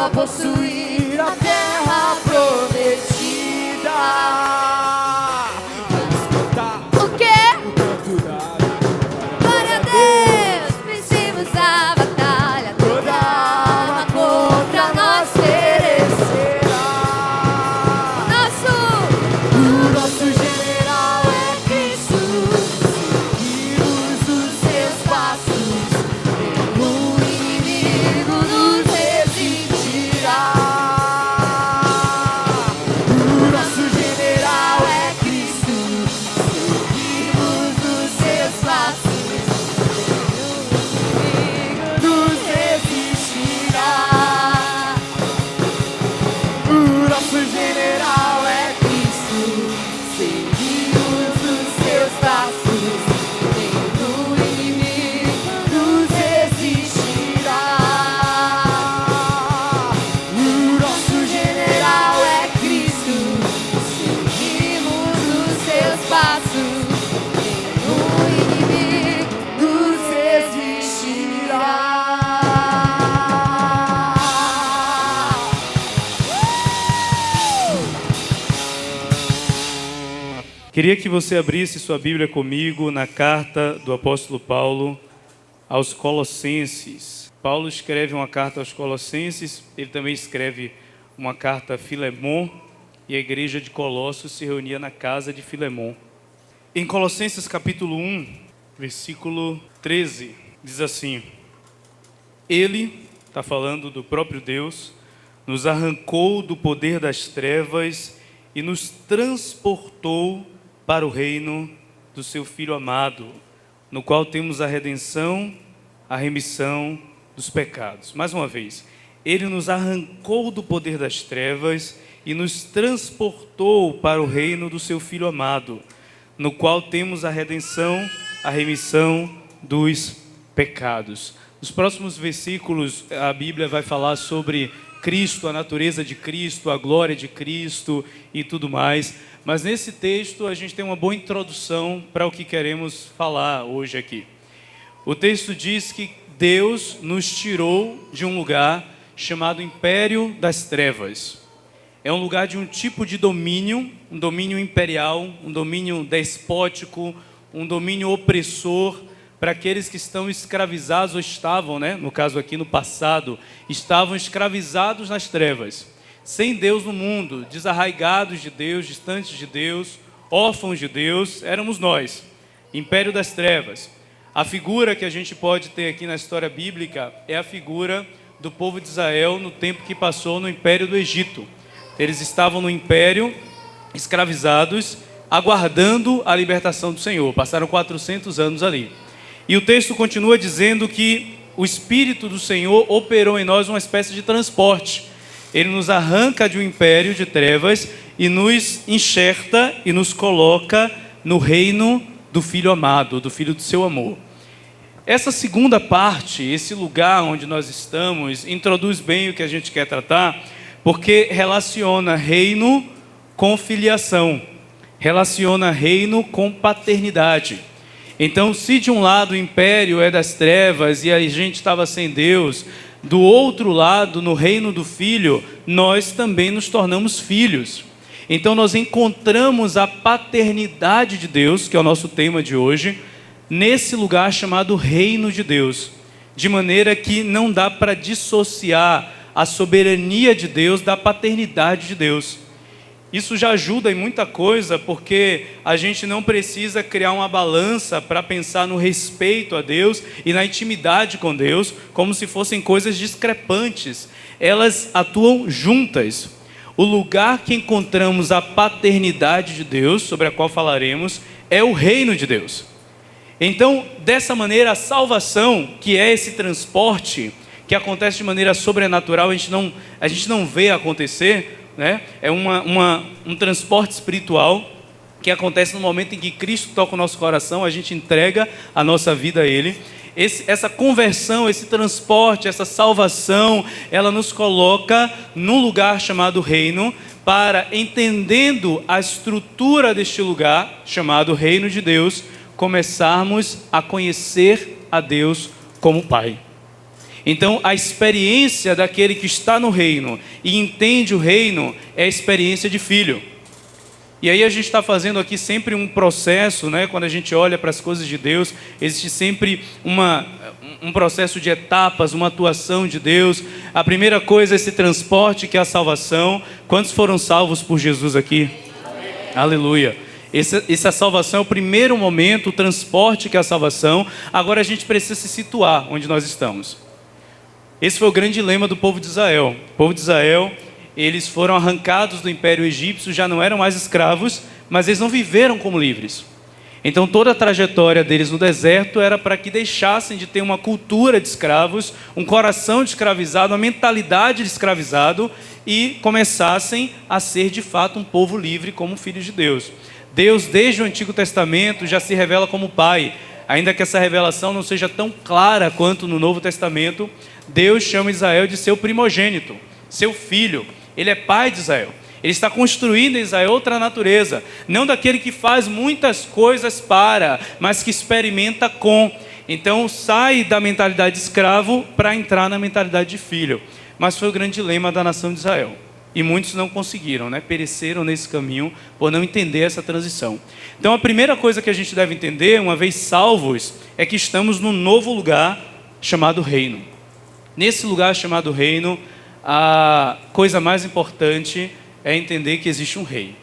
para possuir a terra prometida. Vamos cantar O quê? o canto da Glória a Deus, vencemos a batalha. Toda alma contra nós perecerá. O nosso general é Cristo. Seguimos os seus passos. O inimigo nos resistirá. O nosso general é Cristo. Seguimos os seus passos. O inimigo nos resistirá. O nosso general é Cristo. Seguimos os seus passos. O inimigo nos resistirá. O nosso general é Cristo. Seguimos os seus passos. O inimigo Nos resistirá. Queria que você abrisse sua Bíblia comigo na carta do apóstolo Paulo aos Colossenses. Paulo escreve uma carta aos Colossenses, ele também escreve uma carta a Filemon, e a igreja de Colossos se reunia na casa de Filemon. Em Colossenses capítulo 1, versículo 13, diz assim: Ele, está falando do próprio Deus, nos arrancou do poder das trevas e nos transportou para o reino do seu Filho amado, no qual temos a redenção, a remissão dos pecados. Mais uma vez, Ele nos arrancou do poder das trevas e nos transportou para o reino do seu Filho amado, no qual temos a redenção, a remissão dos pecados. Nos próximos versículos, a Bíblia vai falar sobre Cristo, a natureza de Cristo, a glória de Cristo e tudo mais. Mas nesse texto a gente tem uma boa introdução para o que queremos falar hoje aqui. O texto diz que Deus nos tirou de um lugar chamado Império das Trevas. É um lugar de um tipo de domínio, um domínio imperial, um domínio despótico, um domínio opressor para aqueles que estão escravizados ou estavam, no caso aqui no passado, estavam escravizados nas trevas, sem Deus no mundo, desarraigados de Deus, distantes de Deus, órfãos de Deus, éramos nós, Império das Trevas. A figura que a gente pode ter aqui na história bíblica é a figura do povo de Israel no tempo que passou no Império do Egito. Eles estavam no Império, escravizados, aguardando a libertação do Senhor. Passaram 400 anos ali. E o texto continua dizendo que o Espírito do Senhor operou em nós uma espécie de transporte. Ele nos arranca de um império de trevas e nos enxerta e nos coloca no reino do Filho amado, do Filho do seu amor. Essa segunda parte, esse lugar onde nós estamos, introduz bem o que a gente quer tratar, porque relaciona reino com filiação, relaciona reino com paternidade. Então, se de um lado o império é das trevas e a gente estava sem Deus, do outro lado, no reino do Filho, nós também nos tornamos filhos. Então nós encontramos a paternidade de Deus, que é o nosso tema de hoje, nesse lugar chamado Reino de Deus. De maneira que não dá para dissociar a soberania de Deus da paternidade de Deus. Isso já ajuda em muita coisa, porque a gente não precisa criar uma balança para pensar no respeito a Deus e na intimidade com Deus, como se fossem coisas discrepantes. Elas atuam juntas. O lugar que encontramos a paternidade de Deus, sobre a qual falaremos, é o reino de Deus. Então, dessa maneira, a salvação, que é esse transporte, que acontece de maneira sobrenatural, a gente não vê acontecer, é um transporte espiritual que acontece no momento em que Cristo toca o nosso coração, a gente entrega a nossa vida a Ele. Essa conversão, esse transporte, essa salvação, ela nos coloca num lugar chamado reino, para, entendendo a estrutura deste lugar, chamado Reino de Deus, começarmos a conhecer a Deus como Pai. Então, a experiência daquele que está no reino e entende o reino é a experiência de filho. E aí a gente está fazendo aqui sempre um processo, né? Quando a gente olha para as coisas de Deus, existe sempre um processo de etapas, uma atuação de Deus. A primeira coisa é esse transporte que é a salvação. Quantos foram salvos por Jesus aqui? Amém. Aleluia. Essa salvação é o primeiro momento, o transporte que é a salvação. Agora a gente precisa se situar onde nós estamos. Esse foi o grande dilema do povo de Israel. O povo de Israel, eles foram arrancados do Império Egípcio, já não eram mais escravos, mas eles não viveram como livres. Então toda a trajetória deles no deserto era para que deixassem de ter uma cultura de escravos, um coração de escravizado, uma mentalidade de escravizado e começassem a ser de fato um povo livre como filhos de Deus. Deus, desde o Antigo Testamento, já se revela como Pai. Ainda que essa revelação não seja tão clara quanto no Novo Testamento, Deus chama Israel de seu primogênito, seu filho. Ele é pai de Israel. Ele está construindo em Israel outra natureza, não daquele que faz muitas coisas para, mas que experimenta com. Então sai da mentalidade de escravo para entrar na mentalidade de filho. Mas foi o grande dilema da nação de Israel. E muitos não conseguiram, né? Pereceram nesse caminho por não entender essa transição. Então a primeira coisa que a gente deve entender, uma vez salvos, é que estamos num novo lugar chamado reino. Nesse lugar chamado reino, a coisa mais importante é entender que existe um rei.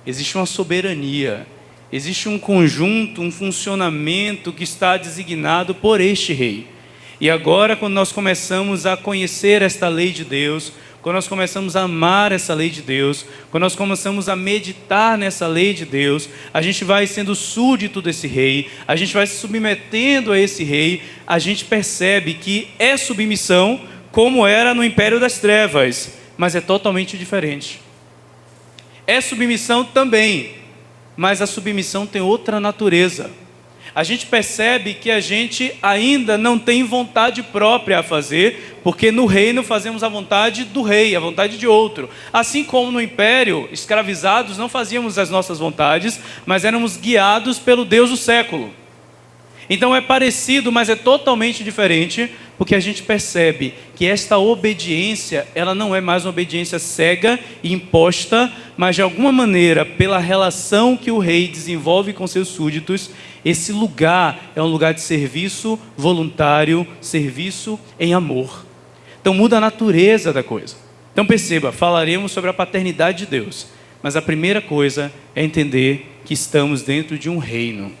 Existe uma soberania. Existe um conjunto, um funcionamento que está designado por este rei. E agora, quando nós começamos a conhecer esta lei de Deus, quando nós começamos a amar essa lei de Deus, quando nós começamos a meditar nessa lei de Deus, a gente vai sendo súdito desse rei, a gente vai se submetendo a esse rei, a gente percebe que é submissão como era no Império das Trevas, mas é totalmente diferente. É submissão também, mas a submissão tem outra natureza. A gente percebe que a gente ainda não tem vontade própria a fazer, porque no reino fazemos a vontade do rei, a vontade de outro. Assim como no império, escravizados, não fazíamos as nossas vontades, mas éramos guiados pelo Deus do século. Então é parecido, mas é totalmente diferente, porque a gente percebe que esta obediência, ela não é mais uma obediência cega e imposta, mas de alguma maneira, pela relação que o rei desenvolve com seus súditos, esse lugar é um lugar de serviço voluntário, serviço em amor. Então muda a natureza da coisa. Então perceba, falaremos sobre a paternidade de Deus, mas a primeira coisa é entender que estamos dentro de um reino.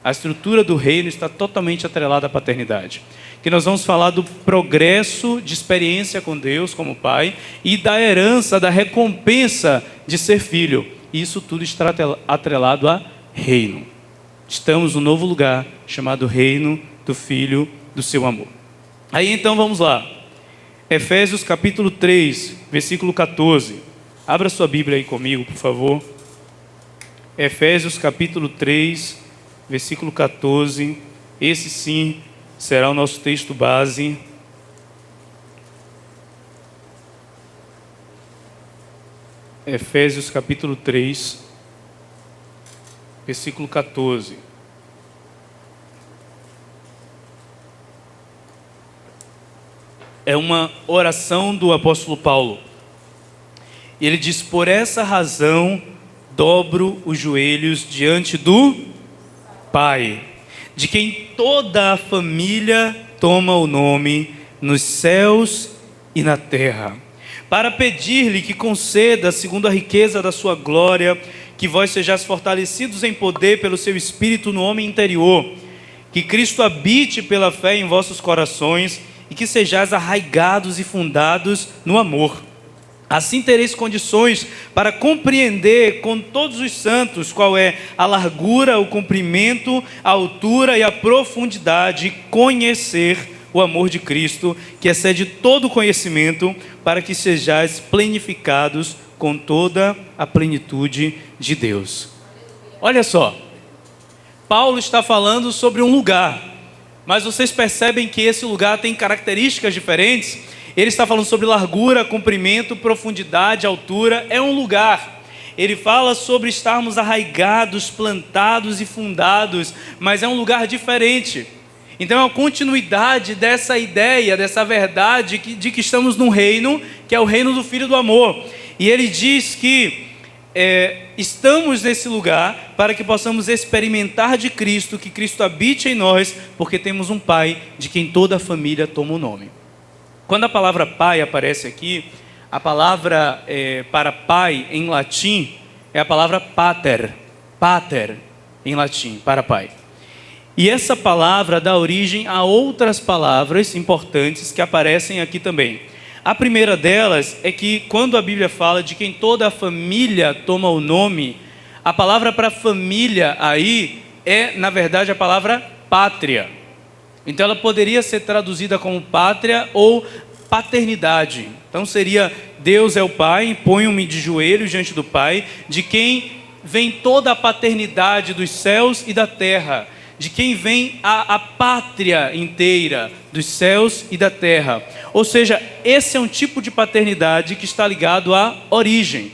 A estrutura do reino está totalmente atrelada à paternidade. Que nós vamos falar do progresso de experiência com Deus como Pai e da herança, da recompensa de ser filho. E isso tudo está atrelado a reino. Estamos num novo lugar chamado reino do Filho do seu amor. Aí então vamos lá. Efésios capítulo 3, versículo 14. Abra sua Bíblia aí comigo, por favor. Efésios capítulo 3, versículo 14. Esse sim será o nosso texto base. Efésios capítulo 3, versículo 14. É uma oração do apóstolo Paulo. E ele diz: por essa razão dobro os joelhos diante do Pai, de quem toda a família toma o nome nos céus e na terra, para pedir-lhe que conceda, segundo a riqueza da sua glória, que vós sejais fortalecidos em poder pelo seu Espírito no homem interior, que Cristo habite pela fé em vossos corações e que sejais arraigados e fundados no amor. Assim tereis condições para compreender com todos os santos qual é a largura, o comprimento, a altura e a profundidade, conhecer o amor de Cristo, que excede todo conhecimento, para que sejais plenificados com toda a plenitude de Deus. Olha só, Paulo está falando sobre um lugar, mas vocês percebem que esse lugar tem características diferentes. Ele está falando sobre largura, comprimento, profundidade, altura. É um lugar. Ele fala sobre estarmos arraigados, plantados e fundados, mas é um lugar diferente. Então é uma continuidade dessa ideia, dessa verdade de que estamos num reino, que é o reino do Filho do Amor. E ele diz que estamos nesse lugar para que possamos experimentar de Cristo, que Cristo habite em nós, porque temos um Pai de quem toda a família toma o nome. Quando a palavra pai aparece aqui, a palavra para pai em latim é a palavra pater, pater em latim, para pai. E essa palavra dá origem a outras palavras importantes que aparecem aqui também. A primeira delas é que quando a Bíblia fala de quem toda a família toma o nome, a palavra para família aí é, na verdade, a palavra pátria. Então ela poderia ser traduzida como pátria ou paternidade. Então seria: Deus é o Pai, ponho-me de joelhos diante do Pai, de quem vem toda a paternidade dos céus e da terra, de quem vem a pátria inteira dos céus e da terra. Ou seja, esse é um tipo de paternidade que está ligado à origem.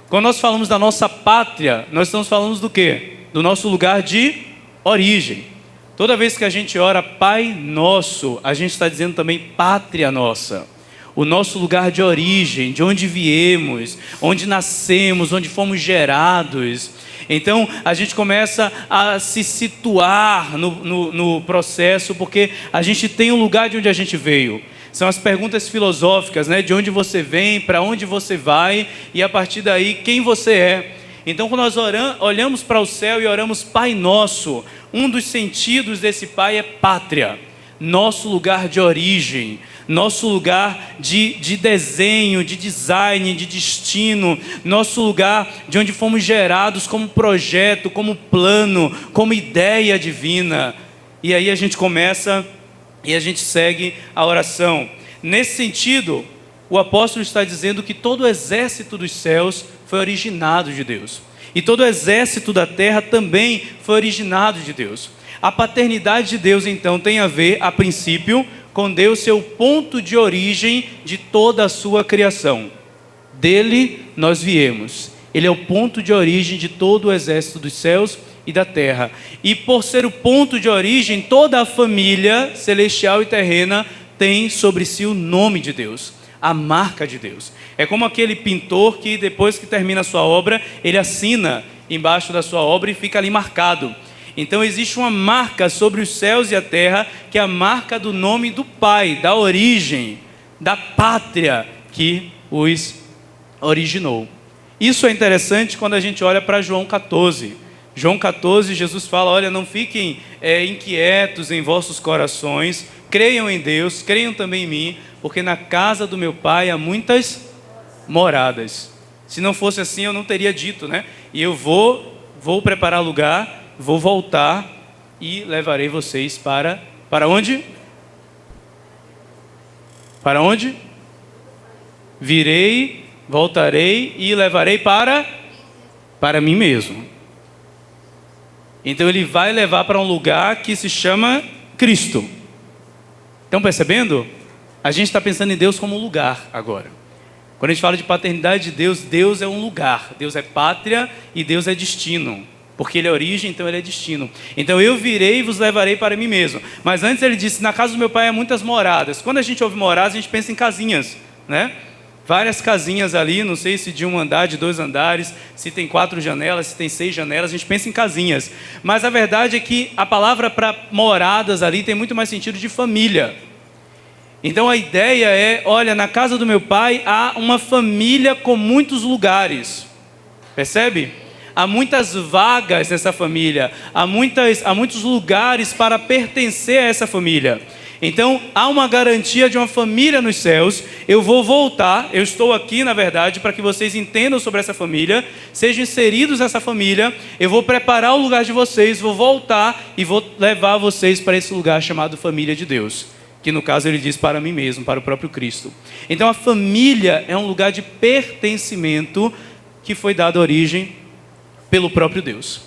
Quando nós falamos da nossa pátria, nós estamos falando do quê? Do nosso lugar de origem. Toda vez que a gente ora Pai Nosso, a gente está dizendo também pátria nossa. O nosso lugar de origem, de onde viemos, onde nascemos, onde fomos gerados. Então a gente começa a se situar no processo, porque a gente tem um lugar de onde a gente veio. São as perguntas filosóficas, né? De onde você vem, para onde você vai, e a partir daí quem você é. Então quando nós olhamos para o céu e oramos Pai Nosso, um dos sentidos desse Pai é pátria, nosso lugar de origem, nosso lugar de desenho, de design, de destino, nosso lugar de onde fomos gerados como projeto, como plano, como ideia divina. E aí a gente começa e a gente segue a oração. Nesse sentido, o apóstolo está dizendo que todo o exército dos céus foi originado de Deus. E todo o exército da terra também foi originado de Deus. A paternidade de Deus, então, tem a ver, a princípio, com Deus ser o ponto de origem de toda a sua criação. Dele nós viemos. Ele é o ponto de origem de todo o exército dos céus e da terra. E por ser o ponto de origem, toda a família celestial e terrena tem sobre si o nome de Deus, a marca de Deus. É como aquele pintor que depois que termina a sua obra, ele assina embaixo da sua obra e fica ali marcado. Então existe uma marca sobre os céus e a terra, que é a marca do nome do Pai, da origem, da pátria que os originou. Isso é interessante quando a gente olha para João 14. João 14, Jesus fala: olha, não fiquem inquietos em vossos corações, creiam em Deus, creiam também em mim, porque na casa do meu Pai há muitas moradas. Se não fosse assim, eu não teria dito, né? E eu vou preparar lugar, vou voltar e levarei vocês para onde? Para onde? Virei, voltarei e levarei para mim mesmo. Então ele vai levar para um lugar que se chama Cristo. Estão percebendo? A gente está pensando em Deus como um lugar agora. Quando a gente fala de paternidade de Deus, Deus é um lugar. Deus é pátria e Deus é destino. Porque Ele é origem, então Ele é destino. Então eu virei e vos levarei para mim mesmo. Mas antes ele disse: na casa do meu Pai há muitas moradas. Quando a gente ouve moradas, a gente pensa em casinhas, né? Várias casinhas ali, não sei se de um andar, de 2 andares, se tem 4 janelas, se tem 6 janelas, a gente pensa em casinhas. Mas a verdade é que a palavra para moradas ali tem muito mais sentido de família. Então a ideia é: olha, na casa do meu Pai há uma família com muitos lugares. Percebe? Há muitas vagas nessa família, há muitos lugares para pertencer a essa família. Então há uma garantia de uma família nos céus. Eu vou voltar, eu estou aqui na verdade para que vocês entendam sobre essa família, sejam inseridos nessa família. Eu vou preparar o lugar de vocês, vou voltar e vou levar vocês para esse lugar chamado família de Deus, que no caso ele diz para mim mesmo, para o próprio Cristo. Então a família é um lugar de pertencimento que foi dado origem pelo próprio Deus.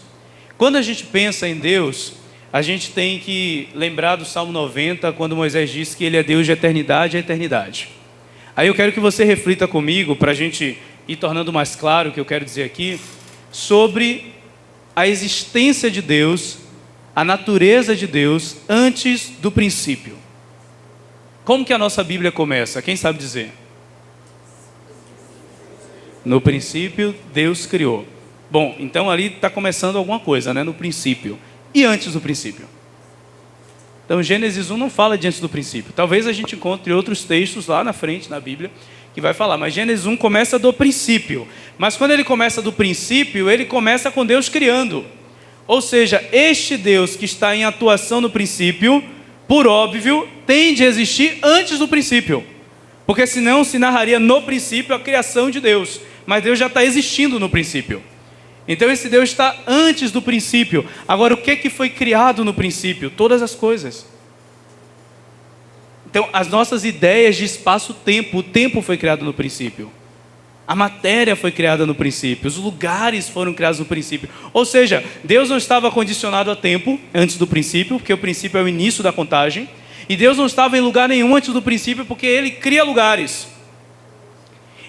Quando a gente pensa em Deus, a gente tem que lembrar do Salmo 90, quando Moisés disse que Ele é Deus de eternidade a eternidade. Aí eu quero que você reflita comigo, para a gente ir tornando mais claro o que eu quero dizer aqui, sobre a existência de Deus a natureza de Deus antes do princípio. Como que a nossa Bíblia começa? Quem sabe dizer? No princípio, Deus criou. Bom, então ali está começando alguma coisa, né? No princípio. E antes do princípio? Então, Gênesis 1 não fala de antes do princípio. Talvez a gente encontre outros textos lá na frente, na Bíblia, que vai falar. Mas Gênesis 1 começa do princípio. Mas quando ele começa do princípio, ele começa com Deus criando. Ou seja, este Deus que está em atuação no princípio, por óbvio, tem de existir antes do princípio. Porque senão se narraria no princípio a criação de Deus. Mas Deus já está existindo no princípio. Então esse Deus está antes do princípio. Agora, o que foi criado no princípio? Todas as coisas. Então, as nossas ideias de espaço-tempo, o tempo foi criado no princípio. A matéria foi criada no princípio, os lugares foram criados no princípio. Ou seja, Deus não estava condicionado a tempo antes do princípio, porque o princípio é o início da contagem. E Deus não estava em lugar nenhum antes do princípio, porque Ele cria lugares.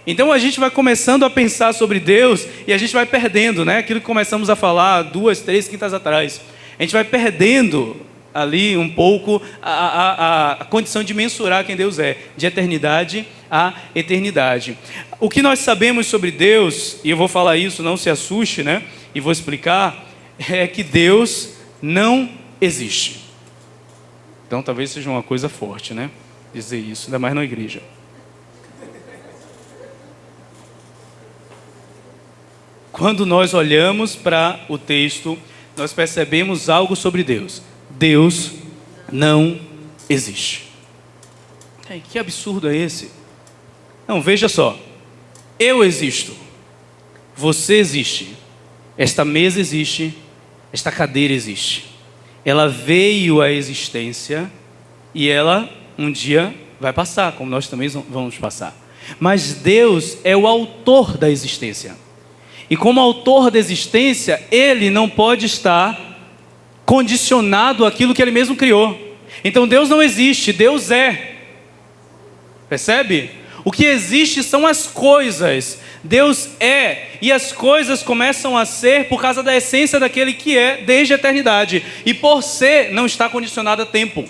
Então a gente vai começando a pensar sobre Deus e a gente vai perdendo, né? Aquilo que começamos a falar 2, 3 quintas atrás. A gente vai perdendo ali um pouco a condição de mensurar quem Deus é, de eternidade a eternidade. O que nós sabemos sobre Deus, e eu vou falar isso, não se assuste, né? E vou explicar, é que Deus não existe. Então talvez seja uma coisa forte, né? Dizer isso, ainda mais na igreja. Quando nós olhamos para o texto, nós percebemos algo sobre Deus. Deus não existe. Que absurdo é esse? Não, veja só. Eu existo. Você existe. Esta mesa existe. Esta cadeira existe. Ela veio à existência e ela um dia vai passar, como nós também vamos passar. Mas Deus é o autor da existência. E como autor da existência, Ele não pode estar condicionado àquilo que Ele mesmo criou. Então Deus não existe, Deus é. Percebe? O que existe são as coisas. Deus é, e as coisas começam a ser por causa da essência daquele que é desde a eternidade. E por ser, não está condicionado a tempo.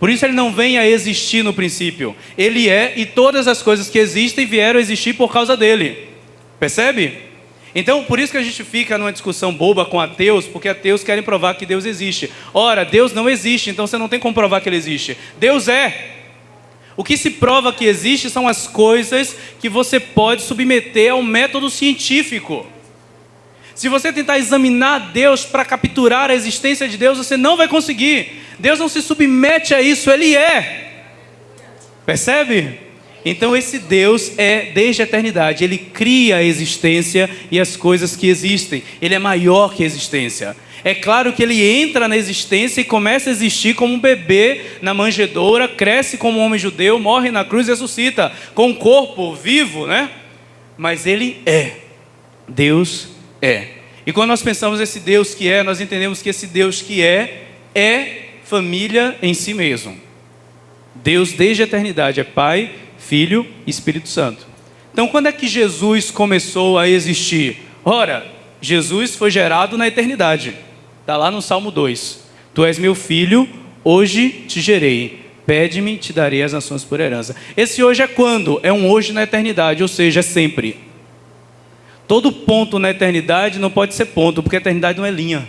Por isso Ele não vem a existir no princípio. Ele é, e todas as coisas que existem vieram a existir por causa dele. Percebe? Então, por isso que a gente fica numa discussão boba com ateus, porque ateus querem provar que Deus existe. Ora, Deus não existe, então você não tem como provar que Ele existe. Deus é. O que se prova que existe são as coisas que você pode submeter ao método científico. Se você tentar examinar Deus para capturar a existência de Deus, você não vai conseguir. Deus não se submete a isso, Ele é. Percebe? Então esse Deus é desde a eternidade. Ele cria a existência e as coisas que existem. Ele é maior que a existência. É claro que Ele entra na existência e começa a existir como um bebê na manjedoura, cresce como um homem judeu, morre na cruz e ressuscita com um corpo vivo, né? Mas Ele é. Deus é. E quando nós pensamos esse Deus que é, nós entendemos que esse Deus que é família em si mesmo. Deus desde a eternidade é Pai, Filho e Espírito Santo. Então quando é que Jesus começou a existir? Ora, Jesus foi gerado na eternidade. Está lá no Salmo 2. Tu és meu filho, hoje te gerei. Pede-me, te darei as nações por herança. Esse hoje é quando? É um hoje na eternidade, ou seja, é sempre. Todo ponto na eternidade não pode ser ponto, porque a eternidade não é linha.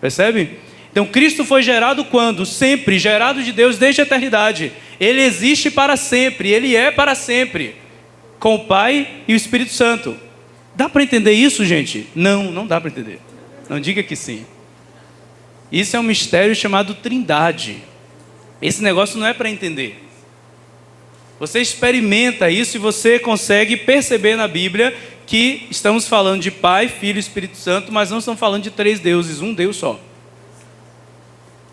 Percebe? Então Cristo foi gerado quando? Sempre, gerado de Deus desde a eternidade. Ele existe para sempre, Ele é para sempre, com o Pai e o Espírito Santo. Dá para entender isso, gente? Não, não dá para entender. Não diga que sim. Isso é um mistério chamado Trindade. Esse negócio não é para entender. Você experimenta isso e você consegue perceber na Bíblia que estamos falando de Pai, Filho e Espírito Santo, mas não estamos falando de 3 deuses, um Deus só.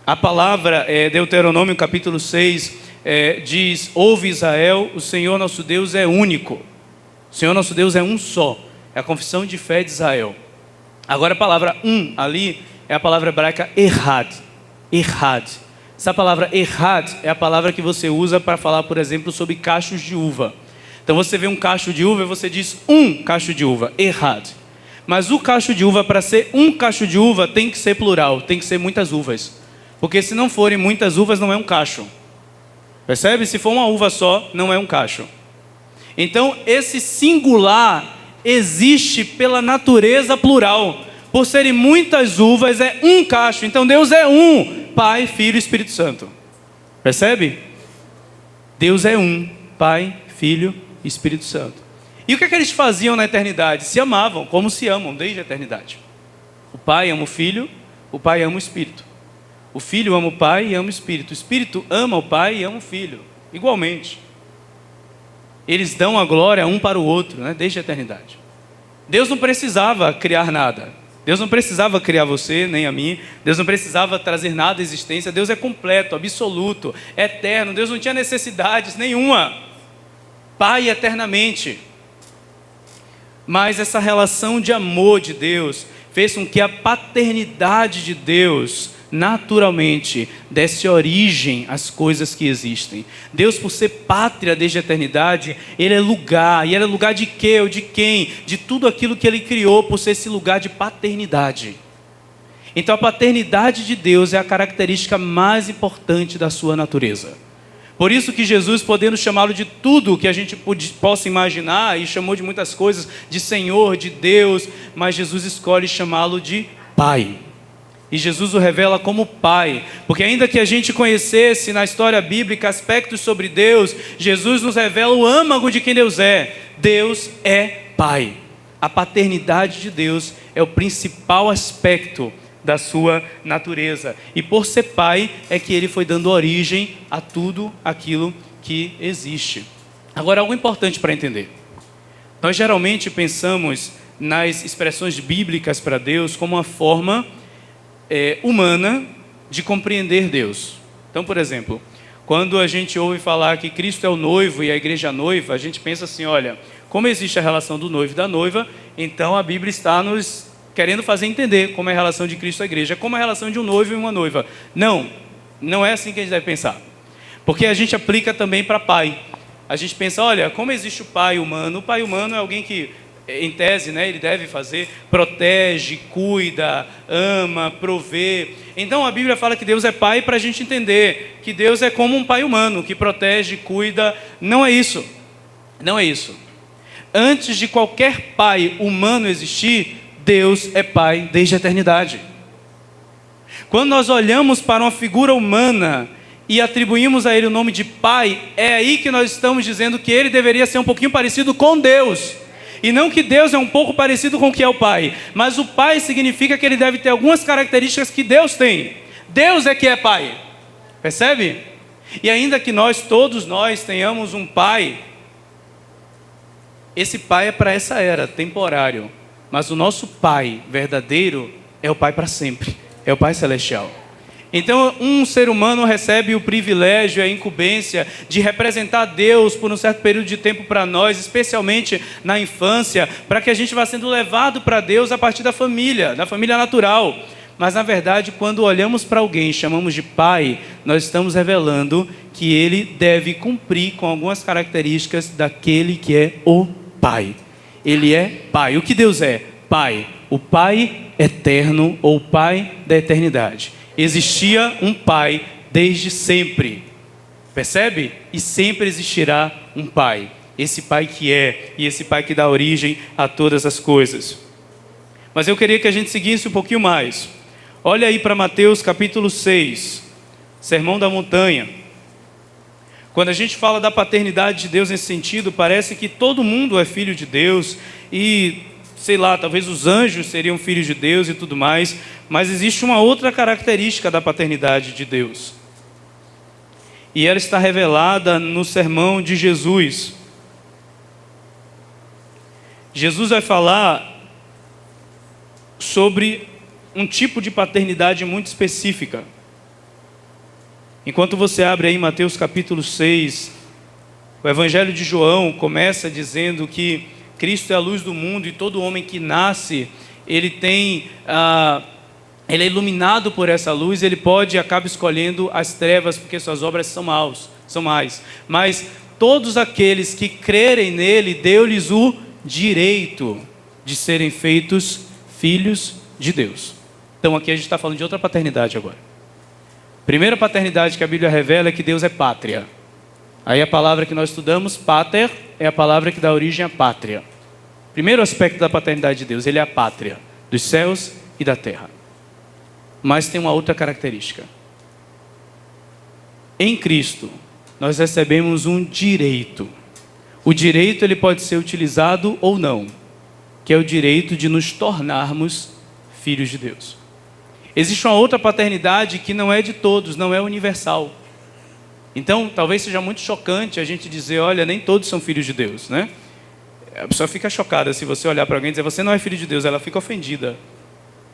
A palavra, Deuteronômio capítulo 6, diz: ouve Israel, o Senhor nosso Deus é único. O Senhor nosso Deus é um só. É a confissão de fé de Israel. Agora a palavra ali é a palavra hebraica errad. Errad. Essa palavra errad é a palavra que você usa para falar, por exemplo, sobre cachos de uva. Então você vê um cacho de uva e você diz um cacho de uva. Errad. Mas o cacho de uva, para ser um cacho de uva, tem que ser plural, tem que ser muitas uvas. Porque se não forem muitas uvas, não é um cacho. Percebe? Se for uma uva só, não é um cacho. Então, esse singular existe pela natureza plural. Por serem muitas uvas, é um cacho. Então, Deus é um, Pai, Filho e Espírito Santo. Percebe? Deus é um, Pai, Filho e Espírito Santo. E o que é que eles faziam na eternidade? Se amavam, como se amam desde a eternidade. O Pai ama o Filho, o Pai ama o Espírito. O Filho ama o Pai e ama o Espírito. O Espírito ama o Pai e ama o Filho, igualmente. Eles dão a glória um para o outro, né, desde a eternidade. Deus não precisava criar nada. Deus não precisava criar você, nem a mim. Deus não precisava trazer nada à existência. Deus é completo, absoluto, eterno. Deus não tinha necessidades nenhuma. Pai eternamente. Mas essa relação de amor de Deus fez com que a paternidade de Deus naturalmente desse origem às coisas que existem. Deus, por ser pátria desde a eternidade, Ele é lugar. E Ele é lugar de quê ou de quem? De tudo aquilo que Ele criou, por ser esse lugar de paternidade. Então a paternidade de Deus é a característica mais importante da sua natureza. Por isso que Jesus, podendo chamá-lo de tudo que a gente possa imaginar, e chamou de muitas coisas, de Senhor, de Deus, mas Jesus escolhe chamá-lo de Pai. E Jesus o revela como Pai, porque ainda que a gente conhecesse na história bíblica aspectos sobre Deus, Jesus nos revela o âmago de quem Deus é. Deus é Pai. A paternidade de Deus é o principal aspecto da sua natureza. E por ser Pai é que Ele foi dando origem a tudo aquilo que existe. Agora, algo importante para entender. Nós geralmente pensamos nas expressões bíblicas para Deus como uma forma humana de compreender Deus. Então, por exemplo, quando a gente ouve falar que Cristo é o noivo e a igreja é a noiva, a gente pensa assim, olha, como existe a relação do noivo e da noiva, então a Bíblia está nos querendo fazer entender como é a relação de Cristo à igreja, como é a relação de um noivo e uma noiva. Não, não é assim que a gente deve pensar. Porque a gente aplica também para pai. A gente pensa, olha, como existe o pai humano é alguém que, em tese, né, ele deve fazer, protege, cuida, ama, provê. Então a Bíblia fala que Deus é pai para a gente entender que Deus é como um pai humano, que protege, cuida. Não é isso. Não é isso. Antes de qualquer pai humano existir, Deus é Pai desde a eternidade. Quando nós olhamos para uma figura humana e atribuímos a Ele o nome de Pai, é aí que nós estamos dizendo que Ele deveria ser um pouquinho parecido com Deus. E não que Deus é um pouco parecido com o que é o Pai. Mas o Pai significa que Ele deve ter algumas características que Deus tem. Deus é que é Pai. Percebe? E ainda que todos nós tenhamos um Pai, esse Pai é para essa era, temporário. Mas o nosso Pai verdadeiro é o Pai para sempre, é o Pai celestial. Então um ser humano recebe o privilégio, a incumbência de representar Deus por um certo período de tempo para nós, especialmente na infância, para que a gente vá sendo levado para Deus a partir da família natural. Mas na verdade, quando olhamos para alguém e chamamos de Pai, nós estamos revelando que ele deve cumprir com algumas características daquele que é o Pai. Ele é Pai. O que Deus é? Pai. O Pai eterno ou Pai da eternidade. Existia um Pai desde sempre. Percebe? E sempre existirá um Pai. Esse Pai que é e esse Pai que dá origem a todas as coisas. Mas eu queria que a gente seguisse um pouquinho mais. Olha aí para Mateus capítulo 6, Sermão da Montanha. Quando a gente fala da paternidade de Deus nesse sentido, parece que todo mundo é filho de Deus e, sei lá, talvez os anjos seriam filhos de Deus e tudo mais, mas existe uma outra característica da paternidade de Deus. E ela está revelada no sermão de Jesus. Jesus vai falar sobre um tipo de paternidade muito específica. Enquanto você abre aí Mateus capítulo 6, o Evangelho de João começa dizendo que Cristo é a luz do mundo e todo homem que nasce, ele é iluminado por essa luz, ele acaba escolhendo as trevas porque suas obras são más. Mas todos aqueles que crerem nele, deu-lhes o direito de serem feitos filhos de Deus. Então aqui a gente está falando de outra paternidade agora. Primeira paternidade que a Bíblia revela é que Deus é pátria. Aí a palavra que nós estudamos, pater, é a palavra que dá origem à pátria. Primeiro aspecto da paternidade de Deus, ele é a pátria dos céus e da terra. Mas tem uma outra característica. Em Cristo, nós recebemos um direito. O direito ele pode ser utilizado ou não, que é o direito de nos tornarmos filhos de Deus. Existe uma outra paternidade que não é de todos, não é universal. Então, talvez seja muito chocante a gente dizer, olha, nem todos são filhos de Deus, né? A pessoa fica chocada se você olhar para alguém e dizer, você não é filho de Deus, ela fica ofendida.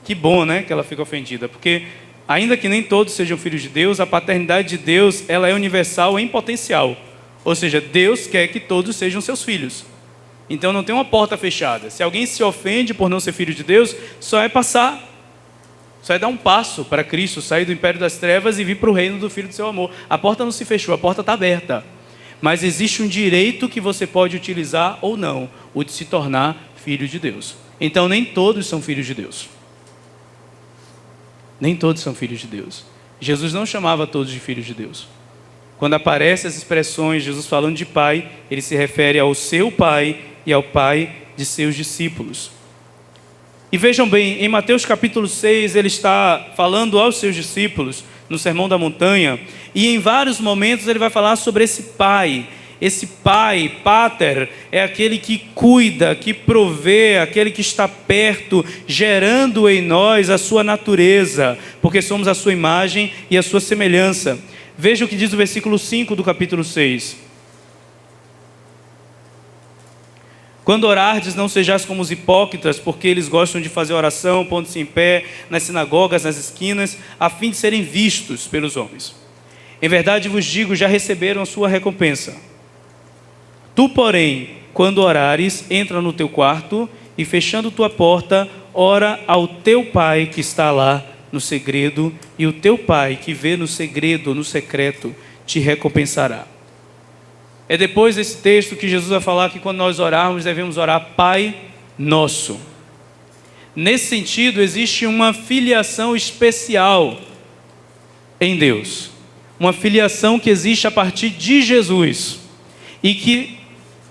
Que bom, né, que ela fica ofendida, porque ainda que nem todos sejam filhos de Deus, a paternidade de Deus, ela é universal em potencial. Ou seja, Deus quer que todos sejam seus filhos. Então não tem uma porta fechada. Se alguém se ofende por não ser filho de Deus, só é passar, só é dar um passo para Cristo, sair do império das trevas e vir para o reino do Filho do seu amor. A porta não se fechou, a porta está aberta. Mas existe um direito que você pode utilizar ou não, o de se tornar filho de Deus. Então nem todos são filhos de Deus. Nem todos são filhos de Deus. Jesus não chamava todos de filhos de Deus. Quando aparecem as expressões, Jesus falando de pai, ele se refere ao seu pai e ao pai de seus discípulos. E vejam bem, em Mateus capítulo 6, ele está falando aos seus discípulos, no Sermão da Montanha, e em vários momentos ele vai falar sobre esse pai. Esse pai, pater, é aquele que cuida, que provê, aquele que está perto, gerando em nós a sua natureza, porque somos a sua imagem e a sua semelhança. Veja o que diz o versículo 5 do capítulo 6. Quando orardes, não sejais como os hipócritas, porque eles gostam de fazer oração, pondo-se em pé, nas sinagogas, nas esquinas, a fim de serem vistos pelos homens. Em verdade vos digo, já receberam a sua recompensa. Tu, porém, quando orares, entra no teu quarto, e fechando tua porta, ora ao teu pai que está lá no segredo, e o teu pai que vê no segredo, no secreto, te recompensará. É depois desse texto que Jesus vai falar que quando nós orarmos, devemos orar Pai Nosso. Nesse sentido, existe uma filiação especial em Deus. Uma filiação que existe a partir de Jesus. E que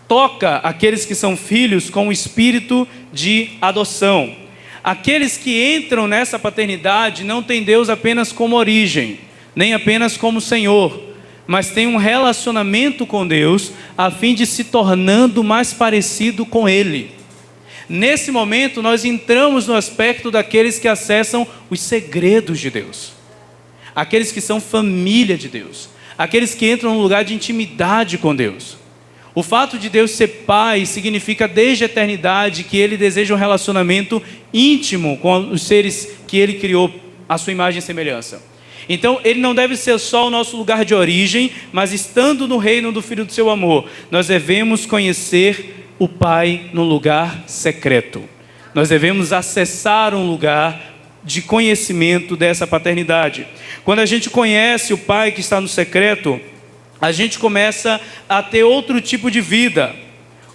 toca aqueles que são filhos com o espírito de adoção. Aqueles que entram nessa paternidade não têm Deus apenas como origem, nem apenas como Senhor, mas tem um relacionamento com Deus, a fim de se tornando mais parecido com Ele. Nesse momento, nós entramos no aspecto daqueles que acessam os segredos de Deus. Aqueles que são família de Deus. Aqueles que entram num lugar de intimidade com Deus. O fato de Deus ser Pai significa desde a eternidade que Ele deseja um relacionamento íntimo com os seres que Ele criou à sua imagem e semelhança. Então, Ele não deve ser só o nosso lugar de origem, mas estando no reino do Filho do seu amor, nós devemos conhecer o Pai num lugar secreto. Nós devemos acessar um lugar de conhecimento dessa paternidade. Quando a gente conhece o Pai que está no secreto, a gente começa a ter outro tipo de vida.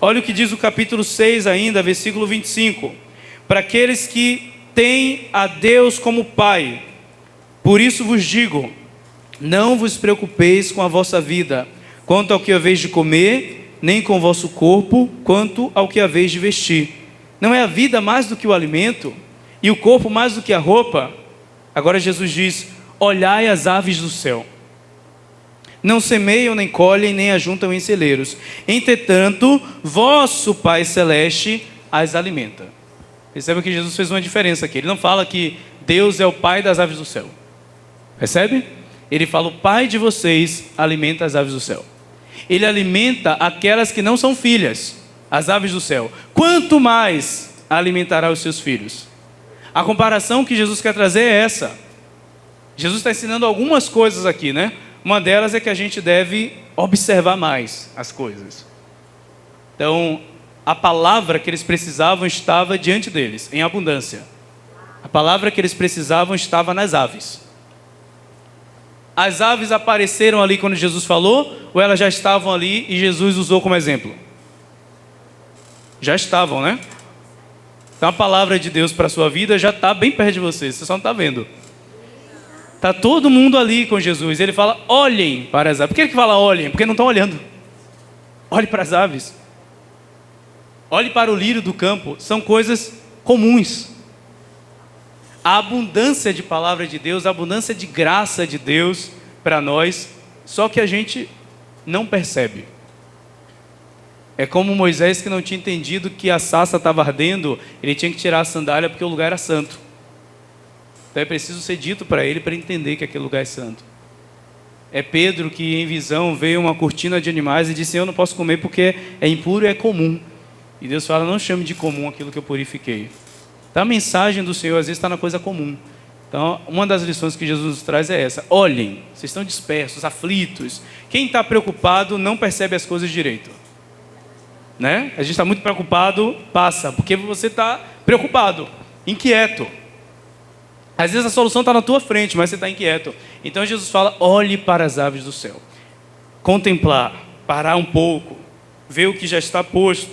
Olha o que diz o capítulo 6 ainda, versículo 25. Para aqueles que têm a Deus como Pai, por isso vos digo, não vos preocupeis com a vossa vida, quanto ao que haveis de comer, nem com o vosso corpo, quanto ao que haveis de vestir. Não é a vida mais do que o alimento, e o corpo mais do que a roupa? Agora Jesus diz, olhai as aves do céu. Não semeiam, nem colhem, nem ajuntam em celeiros. Entretanto, vosso Pai Celeste as alimenta. Perceba que Jesus fez uma diferença aqui. Ele não fala que Deus é o Pai das aves do céu. Percebe? Ele fala, o Pai de vocês alimenta as aves do céu. Ele alimenta aquelas que não são filhas, as aves do céu. Quanto mais alimentará os seus filhos? A comparação que Jesus quer trazer é essa. Jesus está ensinando algumas coisas aqui, né? Uma delas é que a gente deve observar mais as coisas. Então, a palavra que eles precisavam estava diante deles, em abundância. A palavra que eles precisavam estava nas aves. As aves apareceram ali quando Jesus falou, ou elas já estavam ali e Jesus usou como exemplo? Já estavam, né? Então a palavra de Deus para a sua vida já está bem perto de você, você só não está vendo. Está todo mundo ali com Jesus. Ele fala, olhem para as aves. Por que ele fala olhem? Porque não estão olhando. Olhe para as aves. Olhe para o lírio do campo. São coisas comuns. A abundância de palavra de Deus, a abundância de graça de Deus para nós, só que a gente não percebe. É como Moisés, que não tinha entendido que a sarça estava ardendo, ele tinha que tirar a sandália porque o lugar era santo. Então é preciso ser dito para ele para entender que aquele lugar é santo. É Pedro que em visão veio uma cortina de animais e disse, eu não posso comer porque é impuro e é comum. E Deus fala, não chame de comum aquilo que eu purifiquei. Então a mensagem do Senhor às vezes está na coisa comum. Então uma das lições que Jesus nos traz é essa. Olhem, vocês estão dispersos, aflitos. Quem está preocupado não percebe as coisas direito. Né? A gente está muito preocupado, passa, porque você está preocupado, inquieto. Às vezes a solução está na tua frente, mas você está inquieto. Então Jesus fala, olhe para as aves do céu. Contemplar, parar um pouco, ver o que já está posto.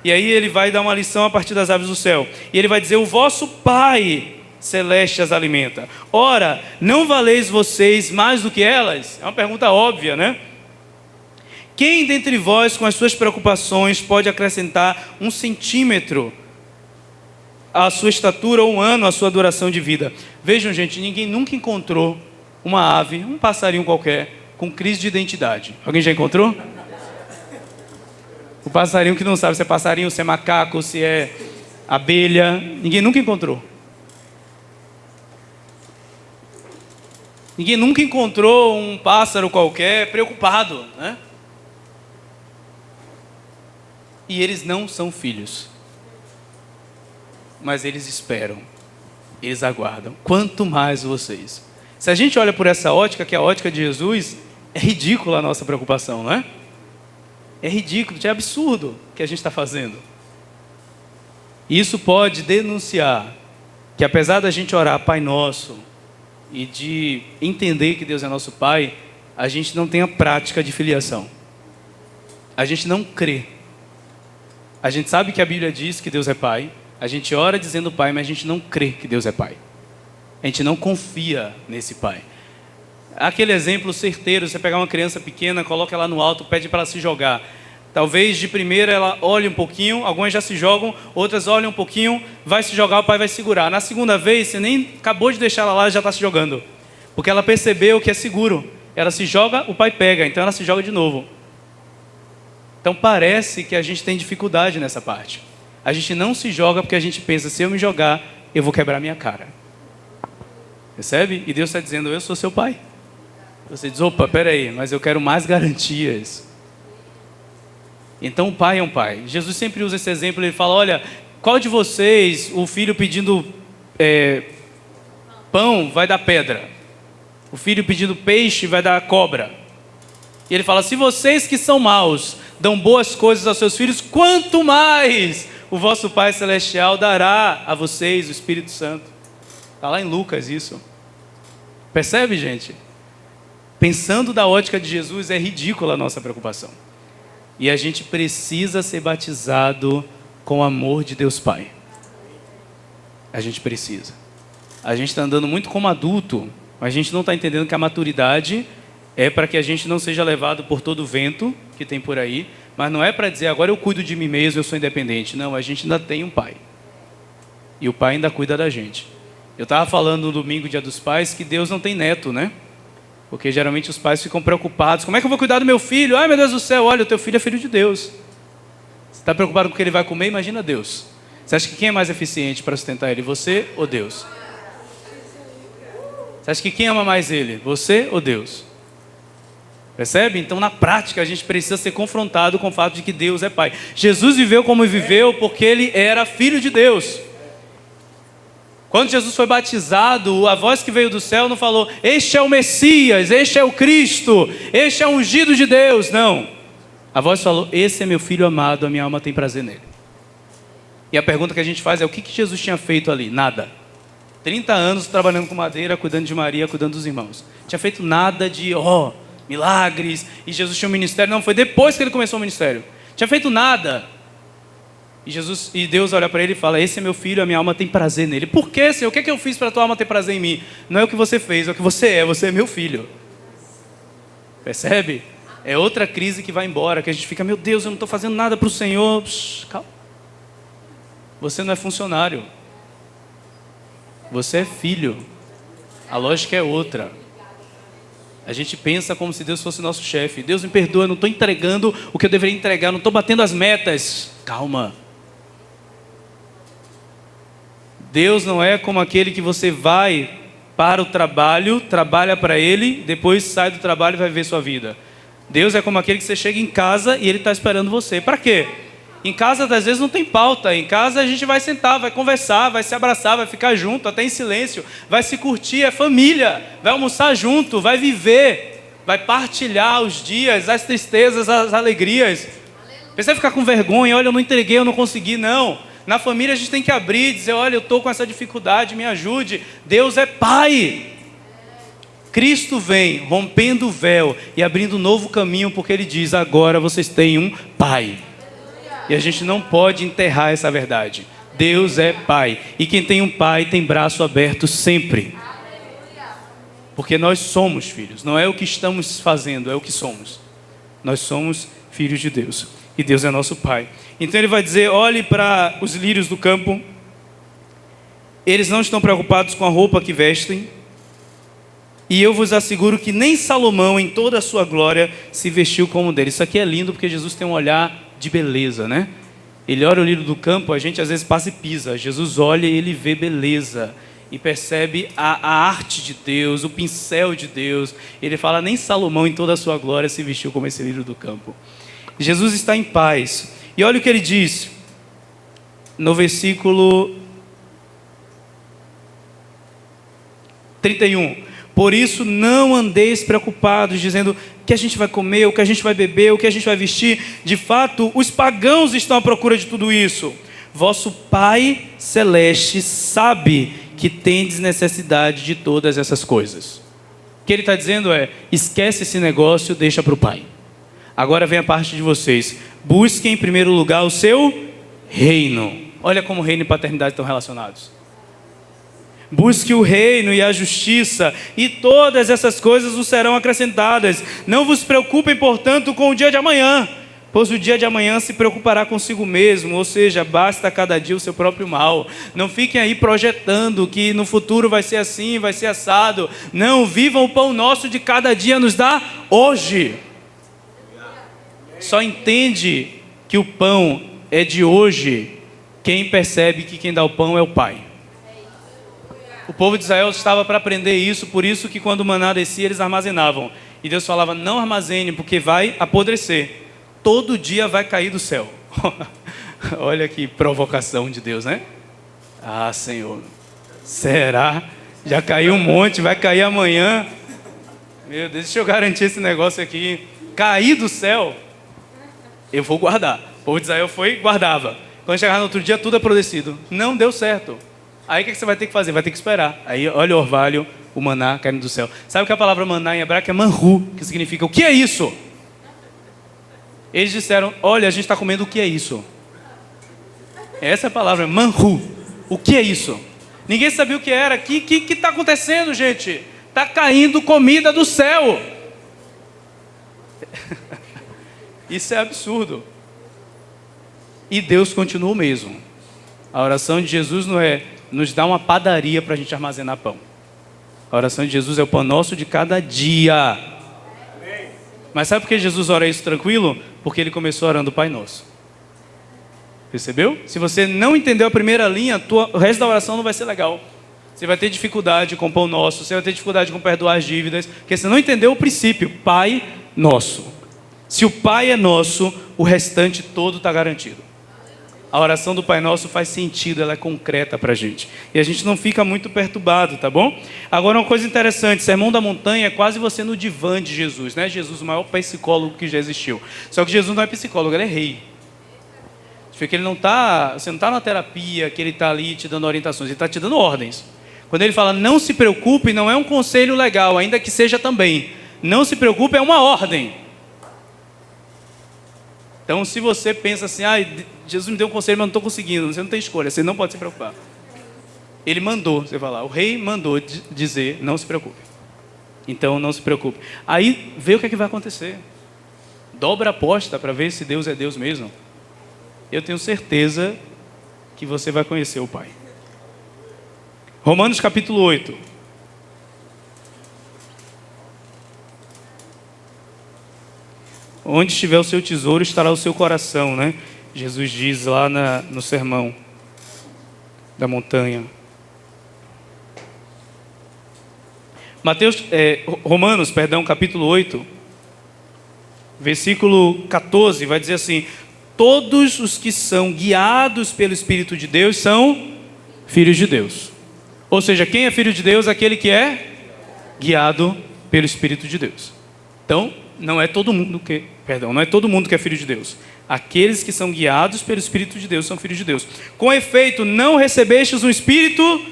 E aí ele vai dar uma lição a partir das aves do céu. E ele vai dizer, o vosso Pai celeste as alimenta. Ora, não valeis vocês mais do que elas? É uma pergunta óbvia, né? Quem dentre vós, com as suas preocupações, pode acrescentar 1 centímetro à sua estatura ou 1 ano à sua duração de vida? Vejam, gente, ninguém nunca encontrou uma ave, um passarinho qualquer, com crise de identidade. Alguém já encontrou? O passarinho que não sabe se é passarinho, se é macaco, se é abelha. Ninguém nunca encontrou. Ninguém nunca encontrou um pássaro qualquer preocupado, né? E eles não são filhos, mas eles esperam, eles aguardam. Quanto mais vocês. Se a gente olha por essa ótica, que é a ótica de Jesus, é ridícula a nossa preocupação, não é? É ridículo, é absurdo o que a gente está fazendo. E isso pode denunciar que, apesar da gente orar Pai Nosso e de entender que Deus é nosso Pai, a gente não tem a prática de filiação. A gente não crê. A gente sabe que a Bíblia diz que Deus é Pai, a gente ora dizendo Pai, mas a gente não crê que Deus é Pai. A gente não confia nesse Pai. Aquele exemplo certeiro, você pegar uma criança pequena, coloca ela no alto, pede para ela se jogar. Talvez de primeira ela olhe um pouquinho, algumas já se jogam, outras olham um pouquinho, vai se jogar, o pai vai segurar. Na segunda vez, você nem acabou de deixar ela lá e já está se jogando. Porque ela percebeu que é seguro. Ela se joga, o pai pega, então ela se joga de novo. Então parece que a gente tem dificuldade nessa parte. A gente não se joga porque a gente pensa, se eu me jogar, eu vou quebrar minha cara. Percebe? E Deus está dizendo, eu sou seu pai. Você diz, opa, peraí, mas eu quero mais garantias. Então o pai é um pai. Jesus sempre usa esse exemplo, ele fala, olha, qual de vocês, o filho pedindo pão, vai dar pedra? O filho pedindo peixe, vai dar cobra? E ele fala, se vocês que são maus dão boas coisas aos seus filhos, quanto mais o vosso Pai Celestial dará a vocês o Espírito Santo. Está lá em Lucas isso. Percebe, gente? Pensando da ótica de Jesus, é ridícula a nossa preocupação. E a gente precisa ser batizado com o amor de Deus Pai. A gente precisa. A gente está andando muito como adulto, mas a gente não está entendendo que a maturidade é para que a gente não seja levado por todo o vento que tem por aí, mas não é para dizer, agora eu cuido de mim mesmo, eu sou independente. Não, a gente ainda tem um pai. E o pai ainda cuida da gente. Eu estava falando no domingo, dia dos pais, que Deus não tem neto, né? Porque geralmente os pais ficam preocupados. Como é que eu vou cuidar do meu filho? Ai, meu Deus do céu, olha, o teu filho é filho de Deus. Você está preocupado com o que ele vai comer? Imagina Deus. Você acha que quem é mais eficiente para sustentar ele? Você ou Deus? Você acha que quem ama mais ele? Você ou Deus? Percebe? Então, na prática, a gente precisa ser confrontado com o fato de que Deus é Pai. Jesus viveu como viveu porque ele era filho de Deus. Quando Jesus foi batizado, a voz que veio do céu não falou, este é o Messias, este é o Cristo, este é o ungido de Deus. Não. A voz falou, esse é meu filho amado, a minha alma tem prazer nele. E a pergunta que a gente faz é, o que Jesus tinha feito ali? Nada. 30 anos trabalhando com madeira, cuidando de Maria, cuidando dos irmãos. Não tinha feito nada de, milagres, e Jesus tinha um ministério. Não, foi depois que ele começou o ministério. Não tinha feito nada. E Deus olha para ele e fala: esse é meu filho, a minha alma tem prazer nele. Por quê, Senhor? O que é que eu fiz para a tua alma ter prazer em mim? Não é o que você fez, é o que você é meu filho. Percebe? É outra crise que vai embora, que a gente fica: meu Deus, eu não estou fazendo nada para o Senhor. Calma. Você não é funcionário. Você é filho. A lógica é outra. A gente pensa como se Deus fosse nosso chefe. Deus me perdoa, eu não estou entregando o que eu deveria entregar, não estou batendo as metas. Calma. Deus não é como aquele que você vai para o trabalho, trabalha para Ele, depois sai do trabalho e vai viver sua vida. Deus é como aquele que você chega em casa e Ele está esperando você. Para quê? Em casa, às vezes, não tem pauta. Em casa, a gente vai sentar, vai conversar, vai se abraçar, vai ficar junto, até em silêncio. Vai se curtir, é família. Vai almoçar junto, vai viver. Vai partilhar os dias, as tristezas, as alegrias. Precisa ficar com vergonha: olha, eu não entreguei, eu não consegui. Não. Na família, a gente tem que abrir, dizer: olha, eu estou com essa dificuldade, me ajude. Deus é Pai. Cristo vem rompendo o véu e abrindo um novo caminho, porque Ele diz: agora vocês têm um Pai. E a gente não pode enterrar essa verdade. Deus é Pai. E quem tem um Pai tem braço aberto sempre. Porque nós somos filhos. Não é o que estamos fazendo, é o que somos. Nós somos filhos de Deus. E Deus é nosso Pai. Então Ele vai dizer: olhe para os lírios do campo. Eles não estão preocupados com a roupa que vestem. E eu vos asseguro que nem Salomão, em toda a sua glória, se vestiu como dele. Isso aqui é lindo, porque Jesus tem um olhar de beleza, né? Ele olha o lírio do campo, a gente às vezes passa e pisa. Jesus olha e Ele vê beleza. E percebe a arte de Deus, o pincel de Deus. Ele fala: nem Salomão, em toda a sua glória, se vestiu como esse lírio do campo. Jesus está em paz. E olha o que Ele diz no versículo 31. Por isso não andeis preocupados, dizendo: o que a gente vai comer, o que a gente vai beber, o que a gente vai vestir. De fato, os pagãos estão à procura de tudo isso. Vosso Pai Celeste sabe que tendes necessidade de todas essas coisas. O que Ele está dizendo é: esquece esse negócio, deixa para o Pai. Agora vem a parte de vocês. Busquem em primeiro lugar o seu reino. Olha como reino e paternidade estão relacionados. Busque o reino e a justiça, e todas essas coisas vos serão acrescentadas. Não vos preocupem, portanto, com o dia de amanhã, pois o dia de amanhã se preocupará consigo mesmo. Ou seja, basta cada dia o seu próprio mal. Não fiquem aí projetando que no futuro vai ser assim, vai ser assado. Não, vivam o pão nosso de cada dia, nos dá hoje. Só entende que o pão é de hoje quem percebe que quem dá o pão é o Pai. O povo de Israel estava para aprender isso, por isso que quando o maná descia, eles armazenavam. E Deus falava: não armazene, porque vai apodrecer. Todo dia vai cair do céu. Olha que provocação de Deus, né? Ah, Senhor, será? Já caiu um monte, vai cair amanhã. Meu Deus, deixa eu garantir esse negócio aqui. Cair do céu, eu vou guardar. O povo de Israel foi e guardava. Quando chegar no outro dia, tudo apodrecido. Não deu certo. Aí o que você vai ter que fazer? Vai ter que esperar. Aí olha o orvalho, o maná caindo do céu. Sabe que a palavra maná em hebraico é manhu, que significa: o que é isso? Eles disseram: olha, a gente está comendo o que é isso? Essa é a palavra, manhu. O que é isso? Ninguém sabia o que era. O que está acontecendo, gente? Está caindo comida do céu. Isso é absurdo. E Deus continua o mesmo. A oração de Jesus não é: nos dá uma padaria para a gente armazenar pão. A oração de Jesus é: o pão nosso de cada dia. Mas sabe por que Jesus ora isso tranquilo? Porque Ele começou orando o Pai Nosso. Percebeu? Se você não entendeu a primeira linha, o resto da oração não vai ser legal. Você vai ter dificuldade com o pão nosso, você vai ter dificuldade com perdoar as dívidas, porque você não entendeu o princípio: Pai Nosso. Se o Pai é nosso, o restante todo está garantido. A oração do Pai Nosso faz sentido, ela é concreta para a gente. E a gente não fica muito perturbado, tá bom? Agora, uma coisa interessante: Sermão da Montanha é quase você no divã de Jesus, né? Jesus, o maior psicólogo que já existiu. Só que Jesus não é psicólogo, ele é rei. Porque ele não tá, você não está na terapia, que ele está ali te dando orientações, ele está te dando ordens. Quando ele fala não se preocupe, não é um conselho legal, ainda que seja também. Não se preocupe é uma ordem. Então, se você pensa assim, Jesus me deu um conselho, mas não estou conseguindo, você não tem escolha, você não pode se preocupar. Ele mandou, você vai lá, o rei mandou dizer, não se preocupe. Então, não se preocupe. Aí, vê o que vai acontecer. Dobra a aposta para ver se Deus é Deus mesmo. Eu tenho certeza que você vai conhecer o Pai. Romanos capítulo 8. Onde estiver o seu tesouro, estará o seu coração, né? Jesus diz lá no sermão da montanha. Romanos, capítulo 8, versículo 14, vai dizer assim: todos os que são guiados pelo Espírito de Deus são filhos de Deus. Ou seja, quem é filho de Deus? Aquele que é guiado pelo Espírito de Deus. Então, não é todo mundo que é filho de Deus. Aqueles que são guiados pelo Espírito de Deus são filhos de Deus. Com efeito, não recebestes um espírito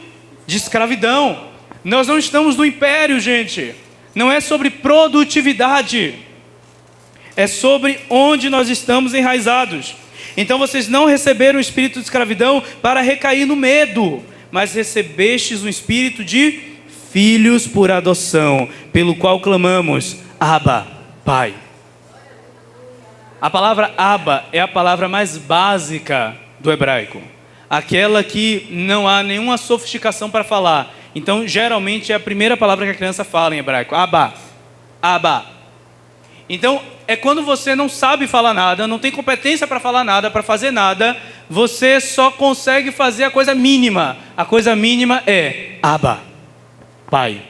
de escravidão. Nós não estamos no império, gente. Não é sobre produtividade. É sobre onde nós estamos enraizados. Então vocês não receberam o espírito de escravidão para recair no medo, mas recebestes um espírito de filhos por adoção, pelo qual clamamos: Abba, Pai. A palavra Abba é a palavra mais básica do hebraico. Aquela que não há nenhuma sofisticação para falar. Então, geralmente, é a primeira palavra que a criança fala em hebraico. Abba. Abba. Então, é quando você não sabe falar nada, não tem competência para falar nada, para fazer nada, você só consegue fazer a coisa mínima. A coisa mínima é Abba, Pai.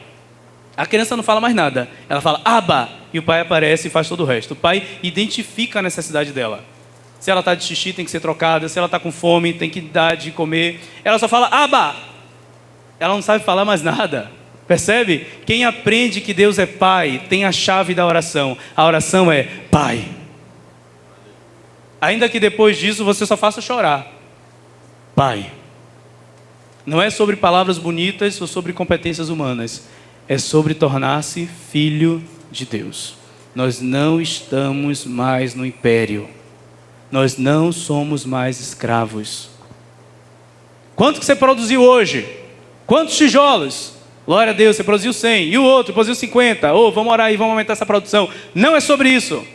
A criança não fala mais nada. Ela fala Abba, e o pai aparece e faz todo o resto. O pai identifica a necessidade dela. Se ela está de xixi, tem que ser trocada. Se ela está com fome, tem que dar de comer. Ela só fala Abba. Ela não sabe falar mais nada. Percebe? Quem aprende que Deus é Pai tem a chave da oração. A oração é Pai. Ainda que depois disso você só faça chorar. Pai. Não é sobre palavras bonitas ou sobre competências humanas. É sobre tornar-se filho de Deus. Nós não estamos mais no império. Nós não somos mais escravos. Quanto que você produziu hoje? Quantos tijolos? Glória a Deus, você produziu 100. E o outro produziu 50. Vamos orar aí, vamos aumentar essa produção. Não é sobre isso.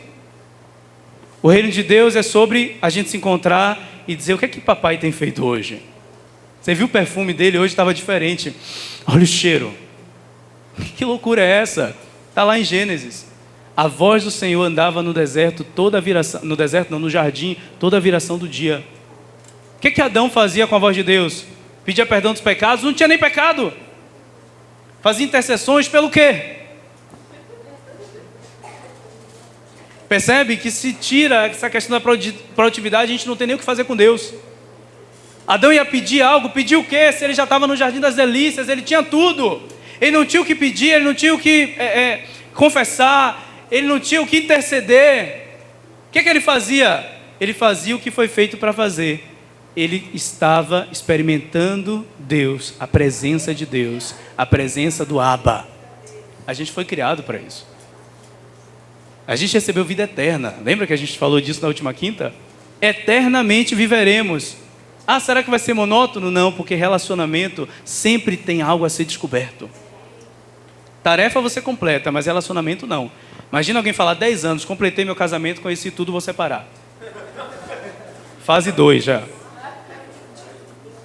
O reino de Deus é sobre a gente se encontrar e dizer: o que é que papai tem feito hoje? Você viu o perfume dele hoje? Estava diferente. Olha o cheiro. Que loucura é essa? Está lá em Gênesis. A voz do Senhor andava no deserto, no jardim, toda a viração do dia. O que Adão fazia com a voz de Deus? Pedia perdão dos pecados? Não tinha nem pecado. Fazia intercessões pelo quê? Percebe que se tira essa questão da produtividade, a gente não tem nem o que fazer com Deus. Adão ia pedir algo, pedir o quê? Se ele já estava no jardim das delícias, ele tinha tudo. Ele não tinha o que pedir, ele não tinha o que confessar, ele não tinha o que interceder. O que ele fazia? Ele fazia o que foi feito para fazer. Ele estava experimentando Deus, a presença de Deus, a presença do Abba. A gente foi criado para isso. A gente recebeu vida eterna. Lembra que a gente falou disso na última quinta? Eternamente viveremos. Será que vai ser monótono? Não, porque relacionamento sempre tem algo a ser descoberto. Tarefa você completa, mas relacionamento não. Imagina alguém falar: 10 anos, completei meu casamento, conheci tudo, vou separar. Fase 2 já.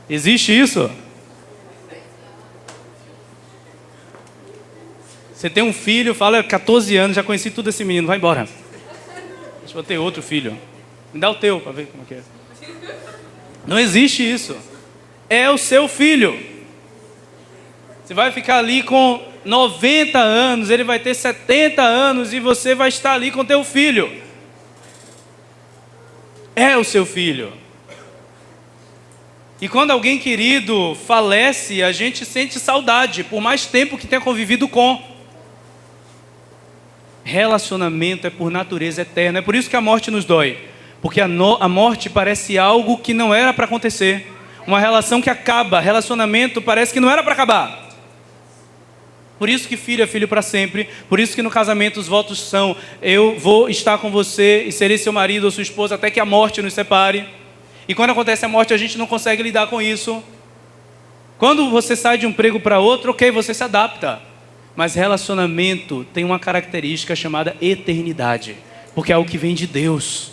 Existe isso? Você tem um filho, fala: 14 anos, já conheci tudo esse menino, vai embora. Deixa eu ter outro filho. Me dá o teu para ver como é. Não existe isso. É o seu filho. Você vai ficar ali com 90 anos, ele vai ter 70 anos e você vai estar ali com teu filho. É o seu filho. E quando alguém querido falece, a gente sente saudade, por mais tempo que tenha convivido com. Relacionamento é por natureza eterna. É por isso que a morte nos dói. Porque a morte parece algo que não era para acontecer. Uma relação que acaba. Relacionamento parece que não era para acabar. Por isso que filho é filho para sempre. Por isso que no casamento os votos são: eu vou estar com você e serei seu marido ou sua esposa até que a morte nos separe. E quando acontece a morte, a gente não consegue lidar com isso. Quando você sai de um emprego para outro, ok, você se adapta. Mas relacionamento tem uma característica chamada eternidade, porque é algo que vem de Deus.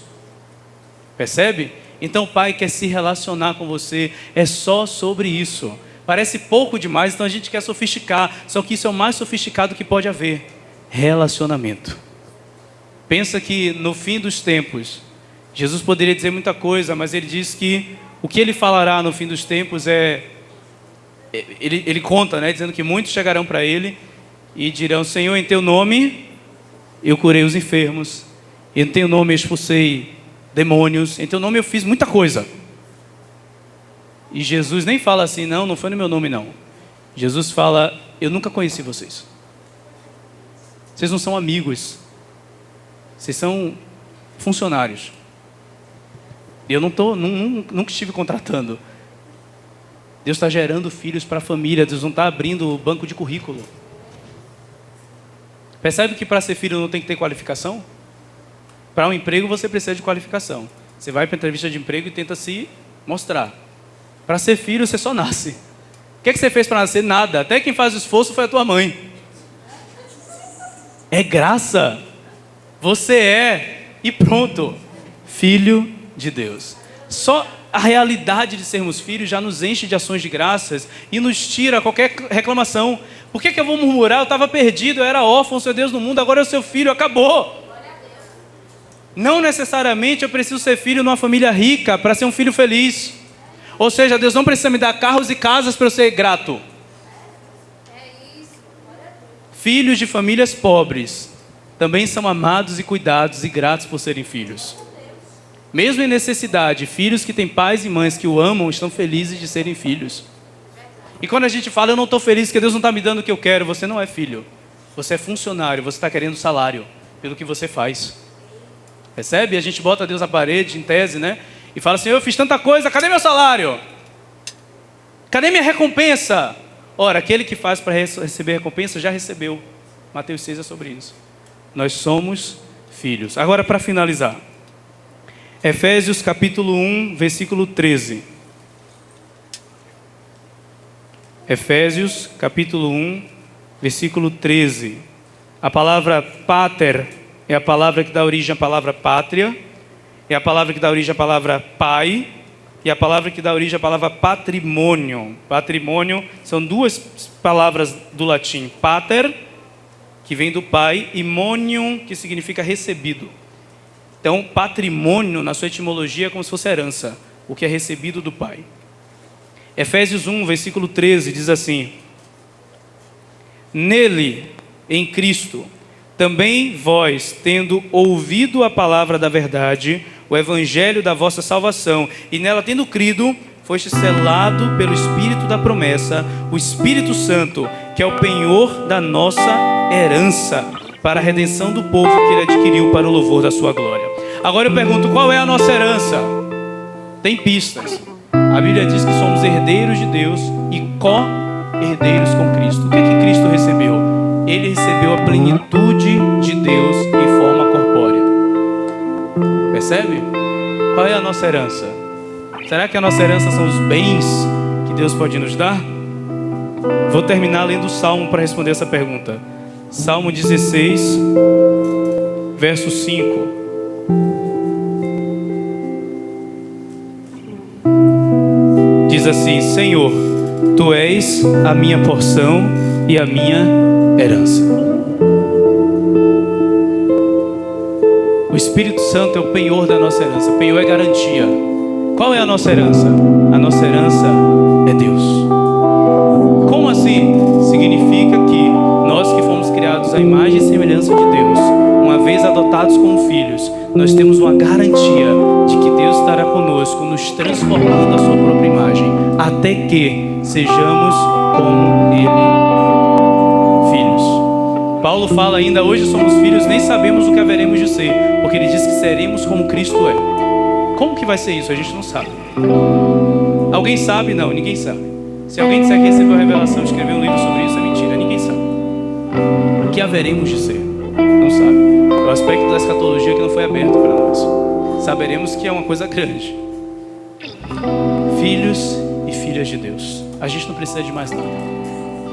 Percebe? Então o Pai quer se relacionar com você, é só sobre isso. Parece pouco demais, então a gente quer sofisticar, só que isso é o mais sofisticado que pode haver: relacionamento. Pensa que no fim dos tempos, Jesus poderia dizer muita coisa, mas ele diz que o que ele falará no fim dos tempos ele conta, né, dizendo que muitos chegarão para ele e dirão: Senhor, em teu nome eu curei os enfermos, em teu nome eu expulsei demônios, em teu nome eu fiz muita coisa. E Jesus nem fala assim: não foi no meu nome não. Jesus fala: eu nunca conheci vocês. Vocês não são amigos, vocês são funcionários. Eu nunca estive contratando. Deus está gerando filhos para a família. Deus não está abrindo o banco de currículo. Percebe que para ser filho não tem que ter qualificação? Para um emprego você precisa de qualificação. Você vai para a entrevista de emprego e tenta se mostrar. Para ser filho você só nasce. O que você fez para nascer? Nada. Até quem faz o esforço foi a tua mãe. É graça. Você é, e pronto, filho de Deus. Só a realidade de sermos filhos já nos enche de ações de graças e nos tira qualquer reclamação. Por que eu vou murmurar? Eu estava perdido, eu era órfão, seu Deus no mundo, agora eu sou seu filho, acabou. Não necessariamente eu preciso ser filho numa família rica para ser um filho feliz. Ou seja, Deus não precisa me dar carros e casas para eu ser grato. Filhos de famílias pobres também são amados e cuidados e gratos por serem filhos. Mesmo em necessidade, filhos que têm pais e mães que o amam estão felizes de serem filhos. E quando a gente fala: eu não estou feliz porque Deus não está me dando o que eu quero, você não é filho. Você é funcionário, você está querendo salário pelo que você faz. Percebe? A gente bota Deus na parede, em tese, né? E fala assim: eu fiz tanta coisa, cadê meu salário? Cadê minha recompensa? Ora, aquele que faz para receber recompensa já recebeu. Mateus 6 é sobre isso. Nós somos filhos. Agora, para finalizar, Efésios capítulo 1, versículo 13. Efésios capítulo 1, versículo 13. A palavra pater é a palavra que dá origem à palavra pátria, é a palavra que dá origem à palavra pai, e a palavra que dá origem à palavra patrimônio. Patrimônio são duas palavras do latim: pater, que vem do pai, e monium, que significa recebido. Então, patrimônio, na sua etimologia, é como se fosse herança, o que é recebido do pai. Efésios 1, versículo 13, diz assim: nele, em Cristo, também vós, tendo ouvido a palavra da verdade, o evangelho da vossa salvação, e nela tendo crido, foste selado pelo Espírito da promessa, o Espírito Santo, que é o penhor da nossa herança, para a redenção do povo que ele adquiriu para o louvor da sua glória. Agora eu pergunto: qual é a nossa herança? Tem pistas. A Bíblia diz que somos herdeiros de Deus e co-herdeiros com Cristo. O que é que Cristo recebeu? Ele recebeu a plenitude de Deus em forma corpórea. Percebe? Qual é a nossa herança? Será que a nossa herança são os bens que Deus pode nos dar? Vou terminar lendo o Salmo para responder essa pergunta. Salmo 16, verso 5. Diz assim: Senhor, Tu és a minha porção e a minha herança. O Espírito Santo é o penhor da nossa herança. Penhor é garantia. Qual é a nossa herança? A nossa herança é Deus. Como assim? Significa que nós que fomos criados à imagem e semelhança de Deus, uma vez adotados como filhos, nós temos uma garantia de que Deus estará conosco, nos transformando à sua própria imagem, até que sejamos como Ele, filhos. Paulo fala ainda: hoje somos filhos, nem sabemos o que haveremos de ser, porque ele diz que seremos como Cristo é. Como que vai ser isso? A gente não sabe. Alguém sabe? Não, ninguém sabe. Se alguém disser que recebeu a revelação e escreveu um livro sobre isso, é mentira, ninguém sabe. que haveremos de ser. Não sabe. O aspecto da escatologia que não foi aberto para nós. Saberemos que é uma coisa grande. Filhos e filhas de Deus. A gente não precisa de mais nada.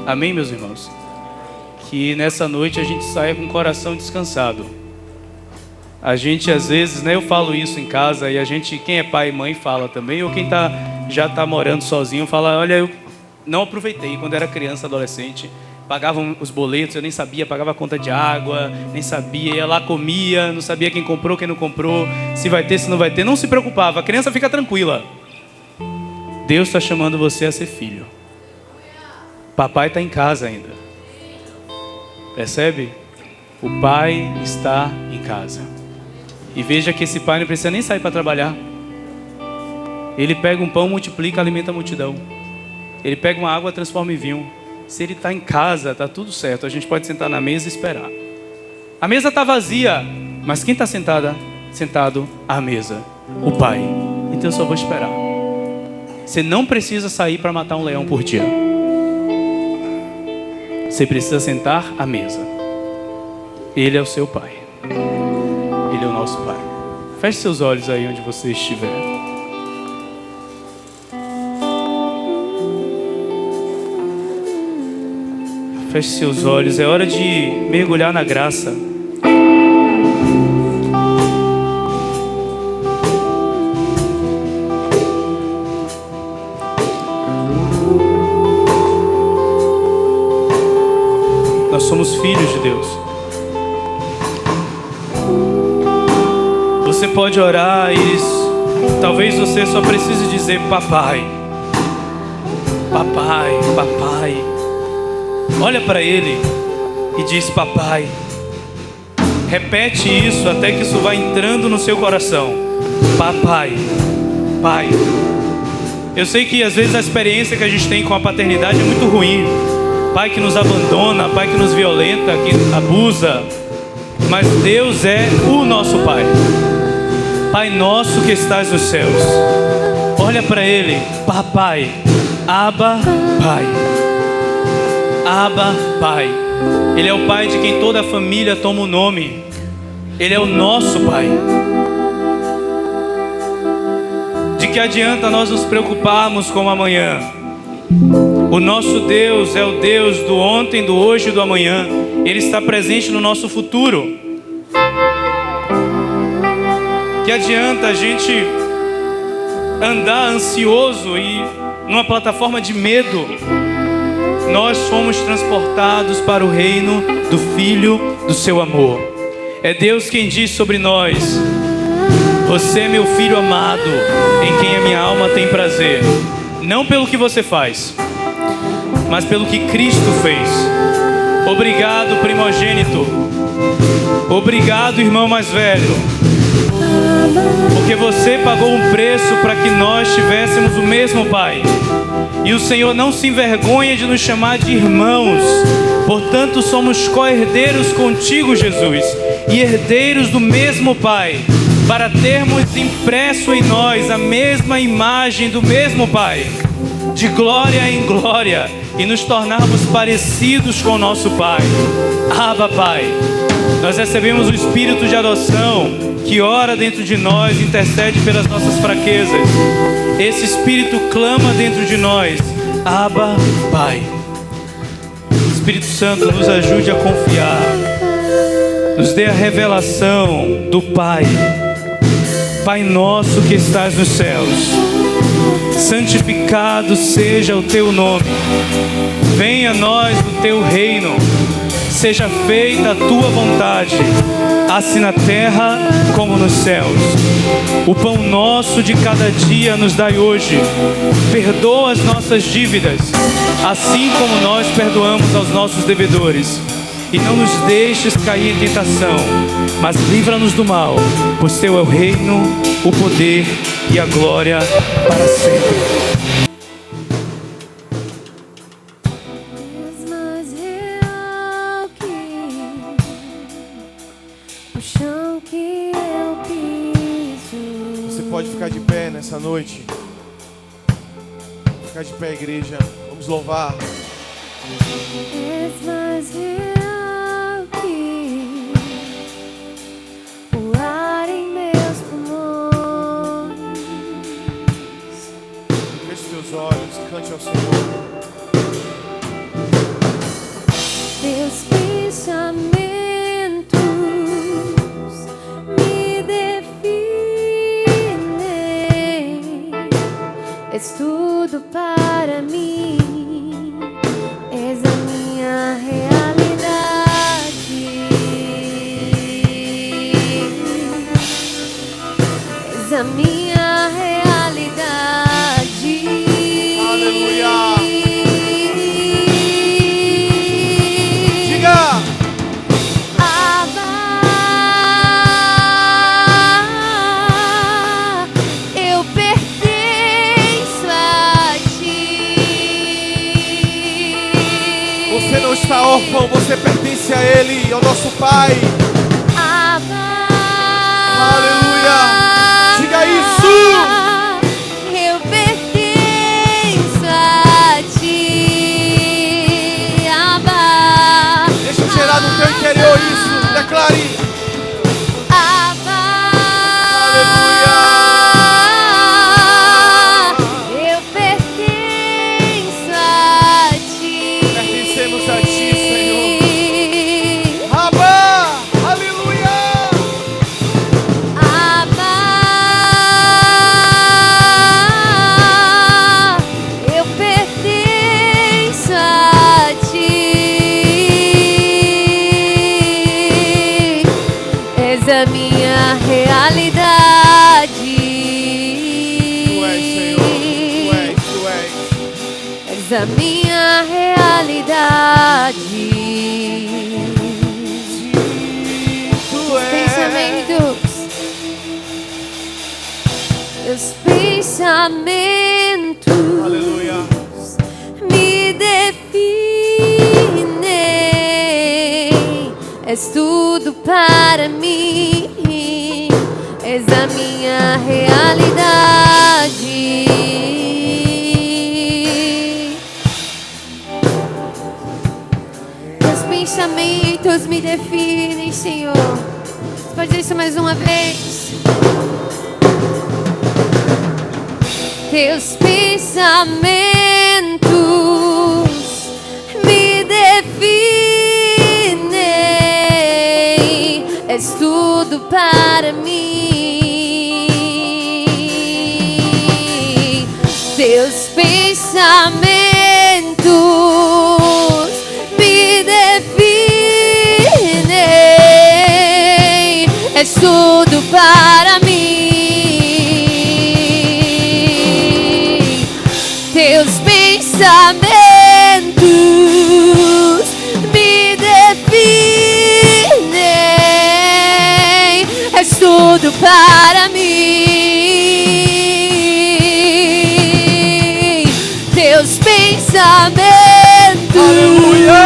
Amém, meus irmãos? Que nessa noite a gente saia com o coração descansado. A gente às vezes, né, eu falo isso em casa e a gente, quem é pai e mãe fala também, ou quem já está morando sozinho fala, olha, eu não aproveitei quando era criança, adolescente, pagavam os boletos, eu nem sabia, pagava a conta de água, nem sabia, ia lá, comia, não sabia quem comprou, quem não comprou, se vai ter, se não vai ter, não se preocupava, a criança fica tranquila. Deus está chamando você a ser filho. Papai está em casa ainda. Percebe? O pai está em casa. E veja que esse pai não precisa nem sair para trabalhar. Ele pega um pão, multiplica, alimenta a multidão. Ele pega uma água, transforma em vinho. Se ele está em casa, está tudo certo. A gente pode sentar na mesa e esperar. A mesa está vazia, mas quem está sentado à mesa? O pai. Então eu só vou esperar. Você não precisa sair para matar um leão por dia. Você precisa sentar à mesa. Ele é o seu pai. Ele é o nosso pai. Feche seus olhos aí onde você estiver. Feche seus olhos. É hora de mergulhar na graça. Nós somos filhos de Deus. Você pode orar e talvez você só precise dizer papai. Papai, papai. Olha para ele e diz papai. Repete isso até que isso vá entrando no seu coração. Papai, pai. Eu sei que às vezes a experiência que a gente tem com a paternidade é muito ruim. Pai que nos abandona, pai que nos violenta, que abusa. Mas Deus é o nosso pai. Pai nosso que estás nos céus. Olha para ele, papai. Abba, pai. Abba, pai. Ele é o pai de quem toda a família toma o nome. Ele é o nosso pai. De que adianta nós nos preocuparmos com o amanhã? O nosso Deus é o Deus do ontem, do hoje e do amanhã. Ele está presente no nosso futuro. Que adianta a gente andar ansioso e numa plataforma de medo? Nós fomos transportados para o reino do Filho do seu amor. É Deus quem diz sobre nós: você é meu filho amado, em quem a minha alma tem prazer. Não pelo que você faz, mas pelo que Cristo fez. Obrigado, primogênito. Obrigado, irmão mais velho. Porque você pagou um preço para que nós tivéssemos o mesmo Pai. E o Senhor não se envergonha de nos chamar de irmãos. Portanto, somos co-herdeiros contigo, Jesus, e herdeiros do mesmo Pai, para termos impresso em nós a mesma imagem do mesmo Pai, de glória em glória, e nos tornarmos parecidos com o nosso Pai. Abba, Pai. Nós recebemos o Espírito de adoção, que ora dentro de nós, intercede pelas nossas fraquezas. Esse Espírito clama dentro de nós: Abba, Pai. Espírito Santo, nos ajude a confiar. Nos dê a revelação do Pai. Pai nosso que estás nos céus, santificado seja o teu nome. Venha a nós o teu reino. Seja feita a tua vontade, assim na terra como nos céus. O pão nosso de cada dia nos dai hoje. Perdoa as nossas dívidas, assim como nós perdoamos aos nossos devedores. E não nos deixes cair em tentação, mas livra-nos do mal, pois teu é o reino, o poder e a glória para sempre. Pode ficar de pé nessa noite. Ficar de pé, igreja. Vamos louvar. És mais real Feche teus olhos, cante ao Senhor. Teus pensamentos me definem. És tudo para mim. És a minha realidade. És a minha realidade. Aleluia. Diga. Abba, eu pertenço a ti. Você não está órfão, você pertence a Ele, ao nosso Pai. Abba, Aleluia. Diga isso. eu pertenço a ti. Abba, Deixa gerar no teu interior isso. Declare. Abba, eu pertenço a ti. Pertencemos a ti, Senhor. Abba. Aleluia. Abba, eu pertenço a ti. És a minha realidade. Tu és, Senhor. Tu és. És a minha realidade. Tu és. Pensamentos, meus pensamentos Aleluia. me definem. És tudo para mim. És a minha realidade. Meus pensamentos me definem, Senhor. Você pode dizer isso mais uma vez? Teus pensamentos me definem. És tudo para mim. Teus pensamentos me definem. És tudo para mim. Teus pensamentos me definem. És tudo para mim. Teus pensamentos Aleluia.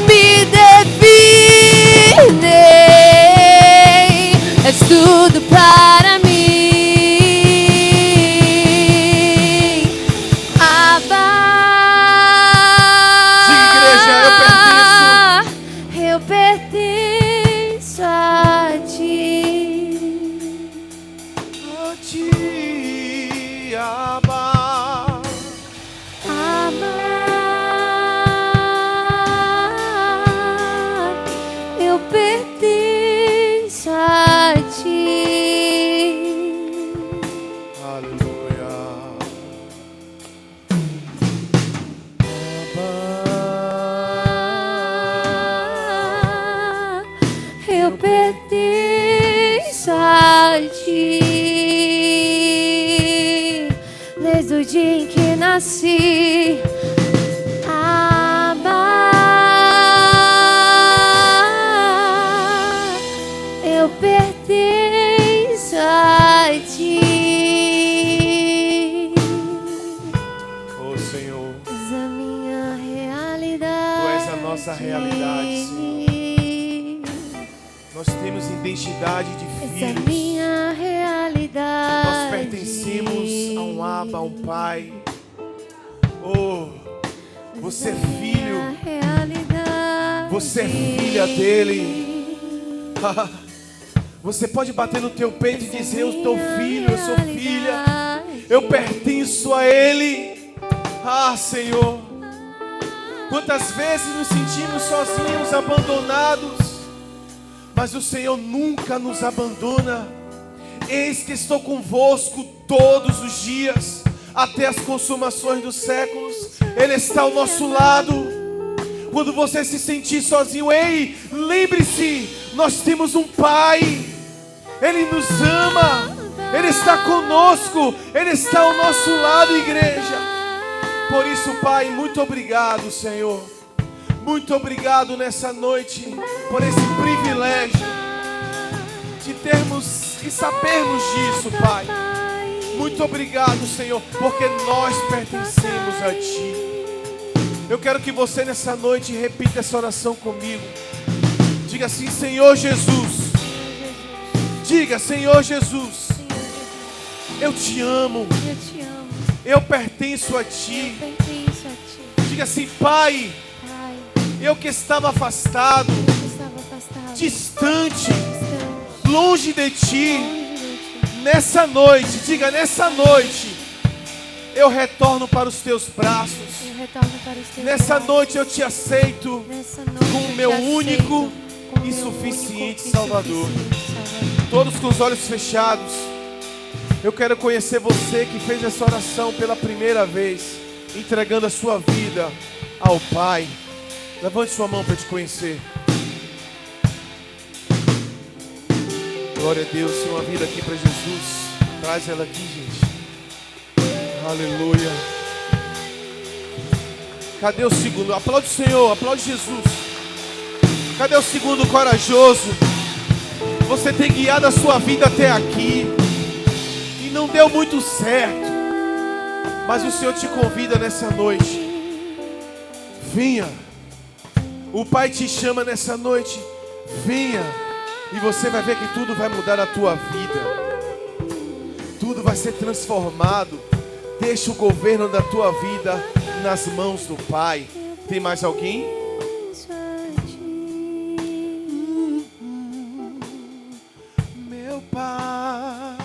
me definem. És tudo para mim. Abba, Diga, igreja, eu pertenço a ti. A ti, Abba. Abba, eu pertenço a ti. Aleluia. Eu pertenço a ti. Desde o dia em que nasci, Abba, eu pertenço a ti. Oh, Senhor, És a minha realidade. Tu és a nossa realidade, Senhor. Nós temos identidade de Essa é filhos. minha realidade. Nós pertencemos a um Abba, a um Pai. Oh, você é filho. Você é filha dele. Você pode bater no teu peito e dizer: eu sou filho, eu sou filha. Eu pertenço a Ele. Ah, Senhor. Quantas vezes nos sentimos sozinhos, abandonados, mas o Senhor nunca nos abandona. Eis que estou convosco todos os dias, até as consumações dos séculos. Ele está ao nosso lado. Quando você se sentir sozinho, ei, lembre-se, nós temos um Pai. Ele nos ama, Ele está conosco, Ele está ao nosso lado, igreja. Por isso, Pai, muito obrigado, Senhor. Muito obrigado nessa noite, por esse privilégio de termos e sabermos disso, Pai. Muito obrigado, Senhor, porque nós pertencemos a Ti. Eu quero que você nessa noite repita essa oração comigo. Diga assim: Senhor Jesus. Diga: Senhor Jesus, eu te amo. Eu pertenço a Ti. Diga assim: Pai, eu que estava afastado, distante, longe de Ti, nessa noite, diga: nessa noite, eu retorno para os Teus braços. Nessa noite eu te aceito como meu único e suficiente Salvador. Todos com os olhos fechados. Eu quero conhecer você que fez essa oração pela primeira vez, entregando a sua vida ao Pai. Levante sua mão para te conhecer. Glória a Deus. Tem uma vida aqui para Jesus. Traz ela aqui, gente. Aleluia. Cadê o segundo? Aplaude o Senhor, aplaude Jesus. Cadê o segundo corajoso? Você tem guiado a sua vida até aqui e não deu muito certo, mas o Senhor te convida nessa noite. Venha. O Pai te chama nessa noite. Venha. E você vai ver que tudo vai mudar na tua vida. Tudo vai ser transformado. Deixa o governo da tua vida nas mãos do Pai. Tem mais alguém? Meu Pai,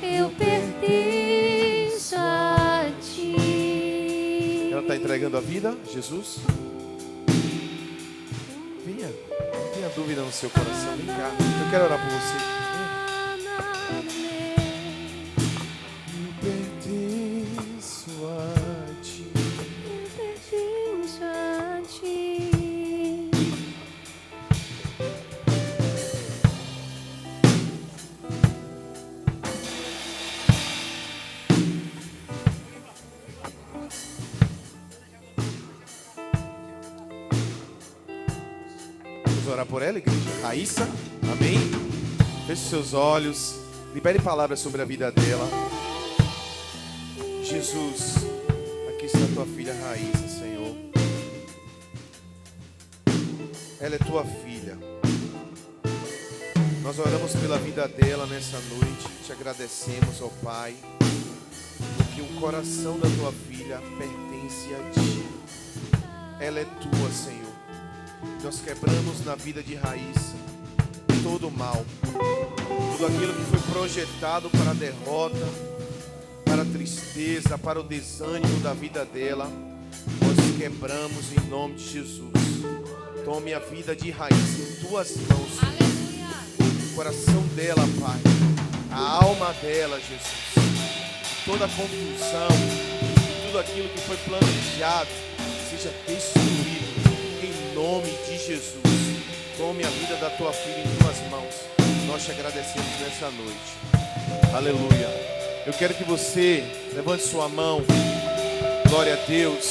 eu pertenço a Ti. ela está entregando a vida, Jesus. Venha, não tenha dúvida no seu coração. Vem cá, eu quero orar por você. Orar por ela, igreja. Raíssa, amém? Feche seus olhos, libere palavras sobre a vida dela. Jesus, aqui está tua filha Raíssa, Senhor. Ela é tua filha. Nós oramos pela vida dela nessa noite. Te agradecemos, ó Pai, porque o coração da tua filha pertence a Ti. Ela é tua, Senhor. Nós quebramos na vida de Raíssa todo o mal, tudo aquilo que foi projetado para a derrota, para a tristeza, para o desânimo da vida dela. Nós quebramos em nome de Jesus. Tome a vida de Raíssa em tuas mãos, Senhor. O coração dela, Pai, a alma dela, Jesus. Toda a confusão, tudo aquilo que foi planejado seja destruído em nome de Jesus. Tome a vida da tua filha em tuas mãos. Nós te agradecemos nessa noite. Aleluia. Eu quero que você levante sua mão. Glória a Deus.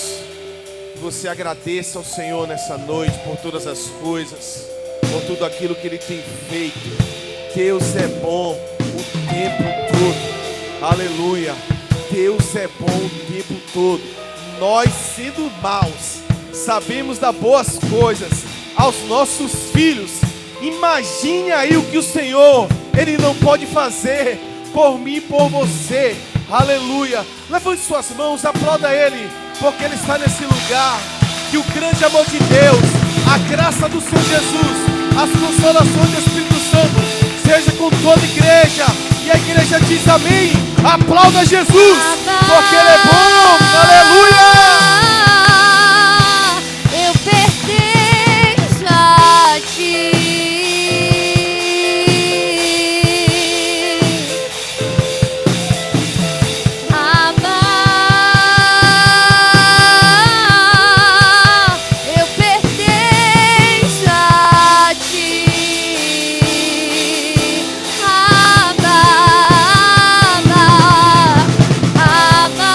Que você agradeça ao Senhor nessa noite por todas as coisas, por tudo aquilo que Ele tem feito. Deus é bom o tempo todo. Aleluia. Deus é bom o tempo todo. Nós, sendo maus, sabemos dar boas coisas aos nossos filhos. Imagine aí o que o Senhor, Ele não pode fazer por mim e por você. Aleluia. Levante suas mãos, aplauda Ele, porque Ele está nesse lugar. Que o grande amor de Deus, a graça do Senhor Jesus as consolações do Espírito Santo seja com toda a igreja. E a igreja diz amém. Aplauda Jesus, porque Ele é bom. Aleluia! Eu pertenço a Ti. Abba, eu pertenço a Ti. Abba, Abba,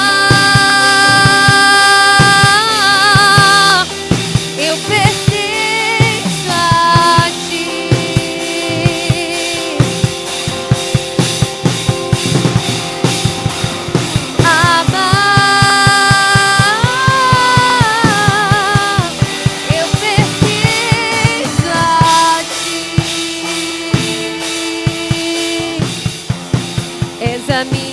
eu pertenço a Ti. Abba, eu pertenço a Ti. És a minha